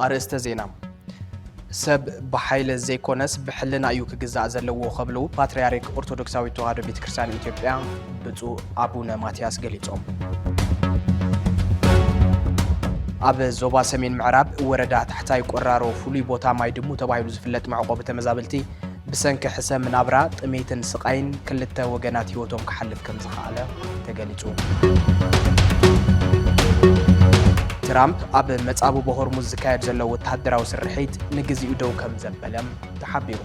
أرسته زينا سب بحيل زيكونس بحلنا أيو كجزاء زلوا خبلو باتريارك أرثوذكساوي توهادو بيت كريستيان إثيوبيا بتو أبونا ماتياس قليتهم أب زوبا سمين معراب وردا تحتاي قرارو فولي بوتا ما يدمو تبايلو زفلت معقوبة مزابلتي بسنك حسام من أبرا تميتن سقين كلتا وجنات يوتهم كحلف كم زخالة تقليتهم ترامب أب متصابو بهرمز زكاية زلو وتهدرا وسرحيت نجزي يدو كم زبلم تحبيرو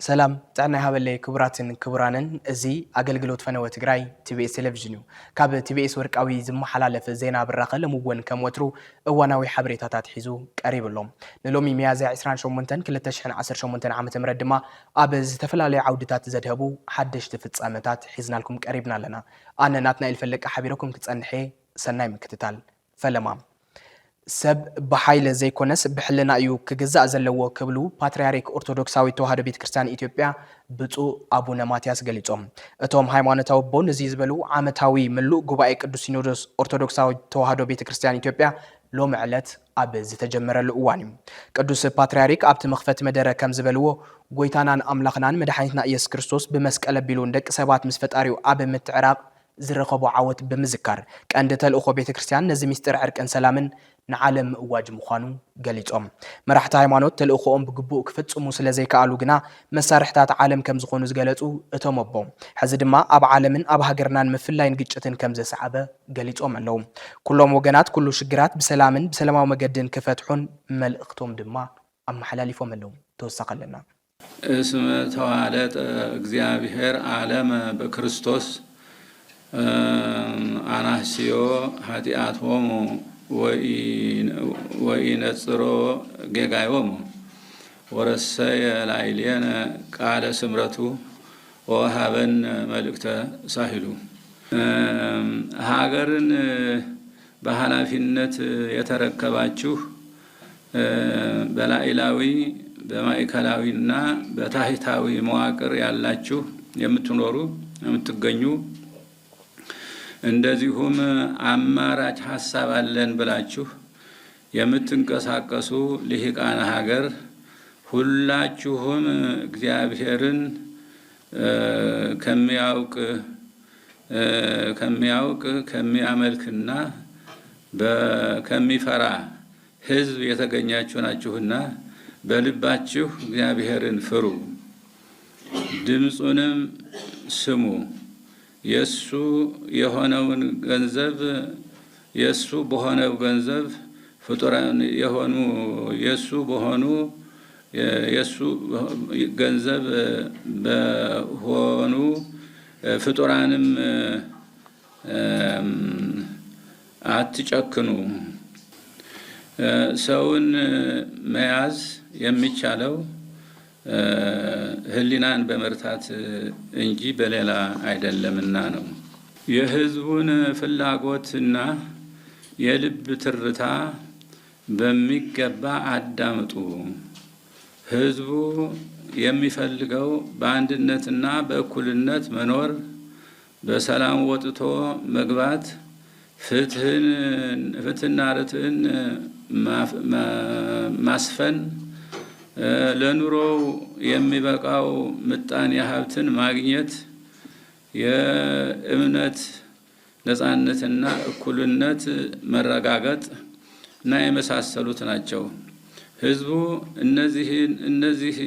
سلام تعنا هابلي كبراتن كبرانن ازي اغلغلوت فنوه تግራይ TBS ቴሌቪዥን ካብ TBS ወርቃዊ ዝመሓላለፍ ዜና ብራኸ ለምወን ከም ወትሩ እዋናዊ ሓበሬታታት ሒዙ ቀሪብሎም ንሎሚ ሚያዝያ 28 2018 ዓመተ ምህረት ድማ ኣብ ዝተፈላለዩ ዓውድታት ዘድህቡ ሓደሽቲ ፍጻመታት ሒዝናልኩም ቀሪብና ኣለና ኣነ ናትናኤል ፈለቀ ሓቢረኩም ክጸንሐ ሰናይ ምክትታል ፈለማ سب بحيل زيكونس بحلنا أيو كجزاء زلوا كبلو باتريارك أرثوذكساوي توهادو بيت كريستيان إثيوبيا بتو أبونا ماتياس قليتهم أتوم هايمانتاو بون زيز بلو عامتاوي ملو قبائي قدوس سينودوس أرثوذكساوي توهادو بيت كريستيان إثيوبيا لو معلت أبز تجمر الأوانم قدوس باتريارك أبت مخفت مدرة كم زبلو قويتانان أملاقنان مدحينتنا إيس كريستوس بمسكالة بيلون دك سبات مسفت أريو أب متعراق زرقبو عوت بمذكر كأندت الأخوة بيت كريستيان نزي مستر عرق أن سلامن نعلم واجب مخانو قليتهم مرحت هايمانوت تلأخوهم بقبوك فتسمو سلازي كالو قنا مسارحتات عالم كم زخونو زقالتو اتهم ابوم حزد ما اب عالمن اب هاقرنان مفلاين قجتن كم زي سعبه قليتهم اللهم كلهم وقنات كلو شقرات بسلامن بسلاماو مقدن كفتحون ملقتهم دما اما حلاليفهم اللهم توسق لنا اسم توالت እግዚአብሔር ዓለም በክርስቶስ አናስዮ ኃጢአቶሙ وإنصرو جيجايومو ورسي لايلين قال سمرتو وهابن ملكته ساحلو هاجرن بحلافينت يتركباچو بلايلاوي بمايكلاوينا بتاحتاوي مواقر ያላችሁ የምትኖሩ የምትገኙ እንደዚሁም አማራጭ ሐሳብ አለን ብላችሁ የምትንቀሳቀሱ ለሂቃና ሀገር ሁላችሁም እግዚአብሔርን ከሚያመልክና ከሚፈራ ሕዝብ የተገኛችሁ ናችሁና በልባችሁ እግዚአብሔርን ፍሩ ድምጹንም ስሙ የሱ የሆነውን ገንዘብ የሱ በሆነው ገንዘብ ፍጡራን የሆኑ የሱ በሆኑ የሱ ገንዘብ በሆኑ ፍጡራንም አትጨክኑ ሰውን መያዝ የሚቻለው ህሊናን በመርታት እንጂ በሌላ አይደለምና ነው የህዝቡን ፍላጎትና የልብ ትርታ በሚገባ አዳምጡ ህዝቡ የሚፈልገው በአንድነትና በእኩልነት መኖር በሰላም ወጥቶ መግባት ፍትህና ርትዕን ማስፈን ለኑሮው የሚበቃው ምጣኔ ሀብትን ማግኘት የእምነት ነፃነትና እኩልነት መረጋገጥ እና የመሳሰሉት ናቸው ህዝቡ እነዚህ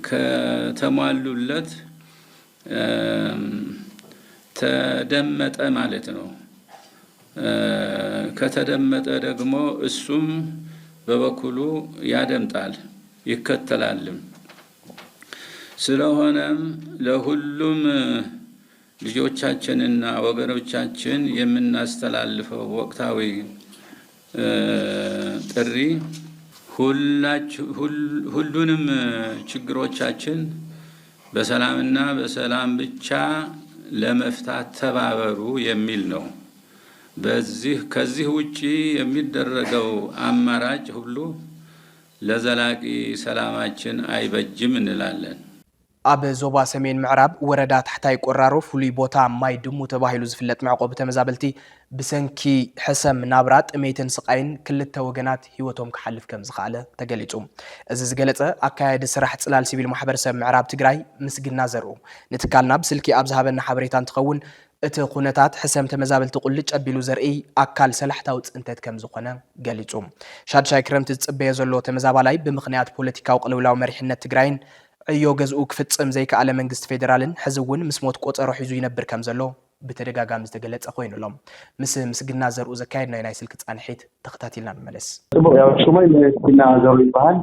ከተሟሉለት ተደመጠ ማለት ነው ከተደመጠ ደግሞ እሱም በበኩሉ ያደምጣል ይከተላልም ስለሆነም ለሁሉም ልጆቻችንና ወገኖቻችን የምናስተላልፈው ወቅታዊ ጥሪ ሁሉንም ችግሮቻችን በሰላምና በሰላም ብቻ ለመፍታት ተባበሩ የሚል ነው ከዚህ ውጪ የሚደረገው አማራጭ ሁሉ ለዘላቂ ሰላማችን አይበጅም እንላለን። ኣብ ዞባ ሰሜን ምዕራብ ወረዳ ታሕታይ ቆራሮ ፍሉይ ቦታ ማይ ድሙ ተባሂሉ ዝፍለጥ መዕቆብ ተመዛበልቲ ብሰንኪ ሕሰም ናብራ ጥሜትን ስቃይን ክልተ ወገናት ህይወቶም ክሓልፍ ከም ዝኽኣለ ተገሊጹ። እዚ ዝገለጸ ኣካያዲ ስራሕ ጽላል ሲቪል ማሕበረሰብ ምዕራብ ትግራይ ምስግና ዘርኡ ንትካልና ብስልኪ ኣብ ዝሃበና ሓበሬታ እንትኸውን እቲ ኩነታት ሕሰም ተመዛበልቲ ቁልጭ ኣቢሉ ዘርኢ ኣካል ሰላሕታዊ ጽንተት ከም ዝኾነ ገሊጹ። ሻድሻይ ክረምቲ ዝጽበየ ዘሎ ተመዛባላይ ብምኽንያት ፖለቲካዊ ቅልውላዊ መሪሕነት ትግራይን ዕዮ ገዝኡ ክፍጽም ዘይከኣለ መንግስቲ ፌደራልን ሕዚ እውን ምስ ሞት ቆጸሮ ሒዙ ይነብር ከም ዘሎ ብተደጋጋሚ ዝተገለጸ ኮይኑሎም ምስ ምስግና ዘርኡ ዘካየድና ናይ ስልክ ጻንሒት ተኸታቲልና ንመለስ። ጽቡቕ ያው ሽሞይ ምስግና ዘርኡ ይበሃል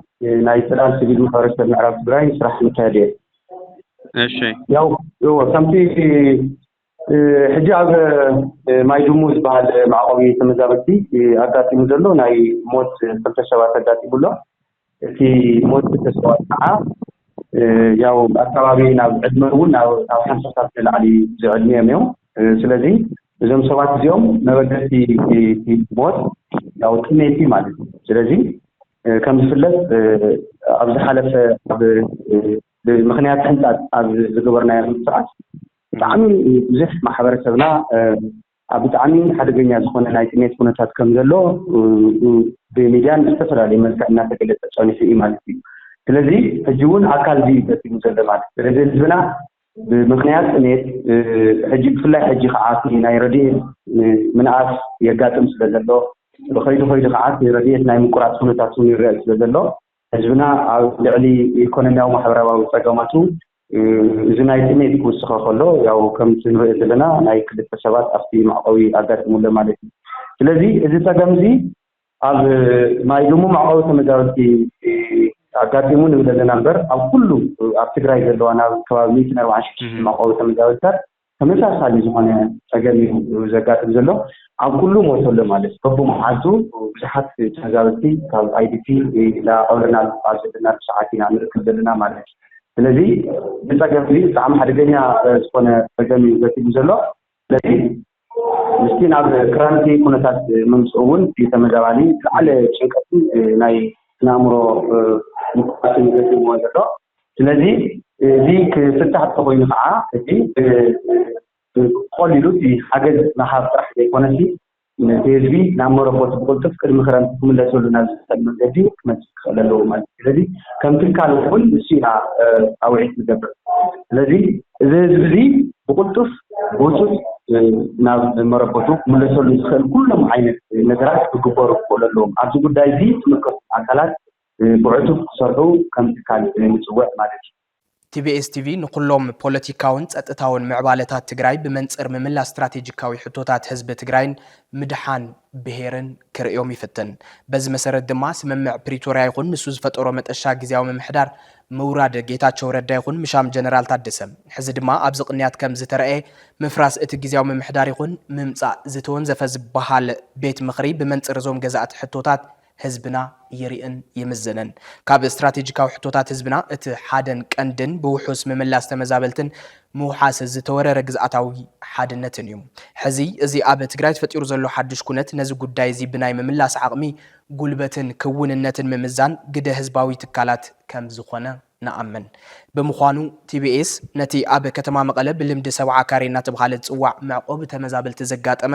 ናይ ጽላል ሲቪል ማሕበረሰብ ምዕራብ ትግራይ ስራሕ ምካሄድ እየ። እሺ ያው ከምቲ ሕጂ ኣብ ማይ ድሙ ዝበሃል መዕቆቢ ተመዛበልቲ ኣጋጢሙ ዘሎ ናይ ሞት ክልተ ሰባት ኣጋጢሙሎ እቲ ሞት ክልተ ሰባት ከዓ ያው ኣካባቢ ናብ ዕድመ እውን ናብ 50 ዝላዕሊ ዝዕድመ እዮም። ስለዚ እዞም ሰባት እዚኦም ነበርቲ ሞት ያው ጥሜቲ ማለት እዩ። ስለዚ ከም ዝፍለጥ ኣብ ዝሓለፈ ኣብ ምኽንያት ሕንፃት ኣብ ዝገበርናዮ ምፅዓት ብጣዕሚ ብዙሕ ማሕበረሰብና ኣብ ብጣዕሚ ሓደገኛ ዝኾነ ናይ ጥሜት ኩነታት ከም ዘሎ ብሚድያን ዝተፈላለዩ መልክዕ እናተገለፀ ፀኒሑ እዩ ማለት እዩ። ስለዚ ሕጂ እውን ኣካል እዚ ገጢሙ ዘሎ ማለት እዩ። ስለዚ ህዝብና ብምኽንያት ጥሜት ሕጂ ብፍላይ ሕጂ ከዓ ናይ ረድኤት ምንኣስ የጋጥም ስለ ዘሎ ብኸይዱ ከዓ ረድኤት ናይ ምቁራፅ ኩነታት እውን ይርአ ስለ ዘሎ ህዝብና ኣብ ልዕሊ ኢኮኖሚያዊ ማሕበራዊ ፀገማቱ እዚ ናይ ጥሜት ክውስኸ ከሎ ያው ከምቲ ንሪኦ ዘለና ናይ ክልተ ሰባት ኣብቲ መዕቆቢ ኣጋጢሙሎ ማለት እዩ። ስለዚ እዚ ፀገም እዚ ኣብ ማይ ድሙ መዕቆቢ ተመዛበልቲ ኣጋጢሙ ንብል ዘለና እምበር ኣብ ኩሉ ኣብ ትግራይ ዘለዋ ናብ ከባቢ 146 መዕቆቢ ተመዛበልትታት ተመሳሳሊ ዝኾነ ፀገም እዩ ዘጋጥም ዘሎ። ኣብ ኩሉ ሞተሎ ማለት እዩ። በብመዓልቱ ብዙሓት ተመዛበልቲ ካብ ኣይዲፒ ላቀብረና ኣብ ዘለና ሰዓት ኢና ንርክብ ዘለና ማለት እዩ። ስለዚ ብፀገም እዚ ብጣዕሚ ሓደገኛ ዝኾነ ፀገም እዩ ገጢሙ ዘሎ። ስለዚ ምስቲ ናብ ክረምቲ ኩነታት ምምፅኡ እውን ተመዛባሊ ዝለዓለ ጭንቀት ናይ ስነ-ኣእምሮ ምቁራፅን ገጢምዎ ዘሎ። ስለዚ እዚ ክፍታሕ ተኮይኑ ከዓ እቲ ቀሊሉ እቲ ሓገዝ ምሃብ ጥራሕ ዘይኮነሲ ነቲ ህዝቢ ናብ መረቦት ብቅልጡፍ ቅድሚ ክረምቲ ክምለሰሉ ናብ ዝኽእል መንገዲ ክመፅእ ክኽእል ኣለዎ ማለት እዩ። ስለዚ ከም ትካል እውን ንሱ ኢና ኣውዒት ዝገብር። ስለዚ እዚ ህዝቢ እዚ ብቅልጡፍ ብውፁፅ ናብ መረቦቱ ክምለሰሉ ዝኽእል ኩሎም ዓይነት ነገራት ክግበሩ ክኽእሉ ኣለዎም። ኣብዚ ጉዳይ እዚ ትምልከቱ ኣካላት ብዕቱብ ክሰርሑ ከም ትካል ንፅውዕ ማለት እዩ። ቲቢኤስ ቲቪ ንኩሎም ፖለቲካውን ፀጥታውን ምዕባለታት ትግራይ ብመንፅር ምምላስ ስትራቴጂካዊ ሕቶታት ህዝቢ ትግራይን ምድሓን ብሄርን ክርእዮም ይፍትን። በዚ መሰረት ድማ ስምምዕ ፕሪቶሪያ ይኹን ንሱ ዝፈጠሮ መጠሻ ግዜያዊ ምምሕዳር ምውራድ ጌታቸው ረዳ ይኹን ምሻም ጀነራል ታደሰ ሕዚ ድማ ኣብዚ ቅንያት ከም ዝተረአየ ምፍራስ እቲ ግዜያዊ ምምሕዳር ይኹን ምምፃእ ዝተወንዘፈ ዝበሃል ቤት ምኽሪ ብመንፅር እዞም ገዛእቲ ሕቶታት ህዝብና ይሪእን ይምዘነን። ካብ ስትራቴጂካዊ ሕቶታት ህዝብና እቲ ሓደን ቀንድን ብውሑስ ምምላስ ተመዛበልትን ምውሓስ ዝተወረረ ግዝኣታዊ ሓድነትን እዩ። ሕዚ እዚ ኣብ ትግራይ ተፈጢሩ ዘሎ ሓዱሽ ኩነት ነዚ ጉዳይ እዚ ብናይ ምምላስ ዓቕሚ ጉልበትን ክውንነትን ምምዛን ግደ ህዝባዊ ትካላት ከም ዝኾነ ንኣምን። ብምዃኑ ቲቢኤስ ነቲ ኣብ ከተማ መቐለ ብልምዲ ሰብዓ ካሬ እናተባሃለ ዝፅዋዕ መዕቆቢ ተመዛበልቲ ዘጋጠመ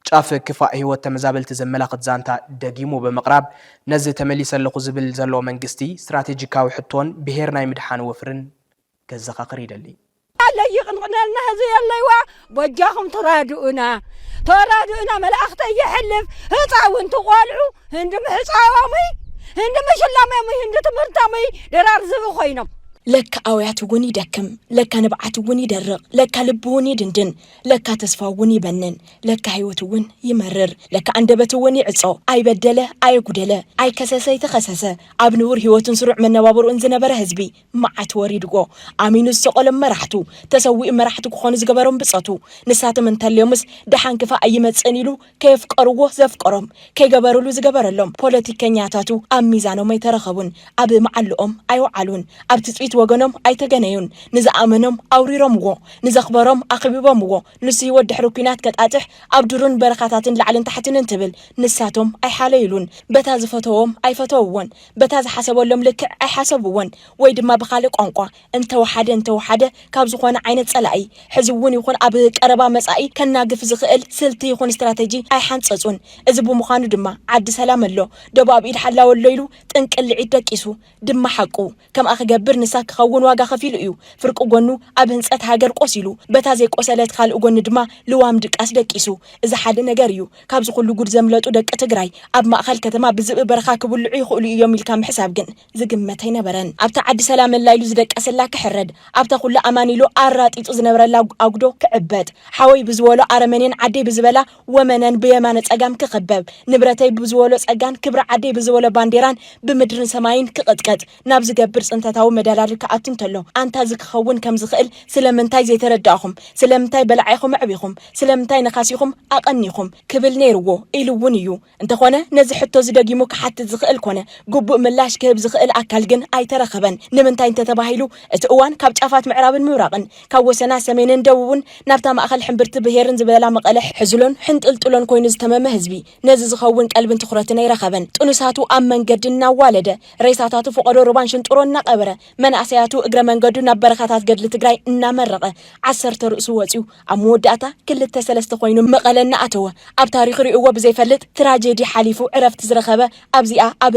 ጫፍ ክፋእ ህይወት ተመዛበልቲ ዘመላኽት ዛንታ ደጊሙ በመቅራብ ነዚ ተመሊሰለኹ ዝብል ዘሎ መንግስቲ ስትራቴጂካዊ ሕቶን ብሄር ናይ ምድሓን ወፍርን ገዘኻኽር ይደሊ ኣለይ ቅንቅነልና ህዚ የለይዋ በጃኹም ተራድኡና መላእኽተ ይሕልፍ ህፃውን ትቆልዑ ህንዲ ምሕፃዋሚ ህንዲ ምሽላማሚ ህንዲ ትምህርታሚ ደራር ዝብ ኮይኖም لك أويات وني دكم لك نبعت وني درق لك لب وني دندن لك تصفى وني بنن لك هيوت ون يمرر لك عندبت وني عصو أي بدله أي قدله أي كساسي تخسسه أبنور هيوت سرع من نوابر انزنا برهزبي مع توريدقو أمين السقل مرحتو تسوي مرحتو خونز قبرهم بصاتو نسات من تليومس دحان كفا أي متسأنيلو كيف قروه زف قرم كي قبرلو زقبر اللهم بوليتيكا نياتاتو أم ميزانو ما يترخبون أب معلوم أيو علون أب تسويت ክልቲት ወገኖም ኣይተገነዩን ንዝኣመኖም ኣውሪሮምዎ ንዘኽበሮም ኣኽቢቦምዎ ንሱ ህይወት ድሕሪ ኩናት ከጣጥሕ ኣብ ዱርን በረኻታትን ላዕልን ታሕትን ትብል ንሳቶም ኣይሓለይሉን በታ ዝፈተዎም ኣይፈተውዎን በታ ዝሓሰበሎም ልክዕ ኣይሓሰብዎን ወይ ድማ ብኻልእ ቋንቋ እንተወሓደ ካብ ዝኾነ ዓይነት ጸላኢ ሕዚ እውን ይኹን ኣብ ቀረባ መጻኢ ከናግፍ ዝኽእል ስልቲ ይኹን ስትራቴጂ ኣይሓንጸጹን እዚ ብምዃኑ ድማ ዓዲ ሰላም ኣሎ ደቡ ኣብ ኢድ ሓላወሎ ኢሉ ጥንቅልዒት ደቂሱ ድማ ሓቁ ከም ኣኽገብር ንሳ ክኸውን ዋጋ ከፊሉ እዩ ፍርቂ ጎኑ ኣብ ህንጸት ሃገር ቆሲሉ በታ ዘይቆሰለት ካልእ ጎኑ ድማ ልዋም ድቃስ ደቂሱ እዚ ሓደ ነገር እዩ ካብ ዝኹሉ ጉድ ዘምለጡ ደቂ ትግራይ ኣብ ማእኸል ከተማ ብዝብ በረኻ ክብልዑ ይኽእሉ እዮም ኢልካ ምሕሳብ ግን ዝግመት ኣይነበረን ኣብታ ዓዲ ሰላም ላይሉ ዝደቀሰላ ክሕረድ ኣብታ ኩሉ ኣማኒሎ ኣራጢጡ ዝነበረላ ኣጉዶ ክዕበጥ ሓወይ ብዝወሎ ኣረመኔን ዓደይ ብዝበላ ወመነን ብየማነ ጸጋም ክኽበብ ንብረተይ ብዝወሎ ጸጋን ክብሪ ዓደይ ብዝወሎ ባንዴራን ብምድርን ሰማይን ክቕጥቀጥ ናብ ዝገብር ጽንተታዊ መዳላሪ ከኣቱ እንተሎ ኣንታ ዝክኸውን ከም ዝኽእል ስለምንታይ ዘይተረዳእኹም ስለምንታይ በላዓይኹም ዕቢኹም ስለምንታይ ነኻሲኹም ኣቐኒኹም ክብል ነይርዎ ኢሉ እውን እዩ እንተኾነ ነዚ ሕቶ ዝደጊሙ ክሓትት ዝኽእል ኮነ ግቡእ ምላሽ ክህብ ዝኽእል ኣካል ግን ኣይተረኸበን ንምንታይ እንተተባሂሉ እቲ እዋን ካብ ጫፋት ምዕራብን ምብራቕን ካብ ወሰና ሰሜንን ደቡብን ናብታ ማእኸል ሕምብርቲ ብሄርን ዝበላ መቐለ ሕዝሎን ሕንጥልጥሎን ኮይኑ ዝተመመ ህዝቢ ነዚ ዝኸውን ቀልብን ትኹረትን ኣይረኸበን ጥኑሳቱ ኣብ መንገዲ እናዋለደ ሬሳታቱ ፍቐዶ ሩባን ሽንጥሮ እናቐበረ መናእሰያቱ እግረ መንገዱ ናብ በረኻታት ገድሊ ትግራይ እናመረቐ 10 ርእሱ ወፂኡ ኣብ መወዳእታ 2-3 ኮይኑ መቐለ እናኣተወ ኣብ ታሪኽ ርእይዎ ብዘይፈልጥ ትራጀዲ ሓሊፉ ዕረፍቲ ዝረኸበ ኣብዚኣ ኣብ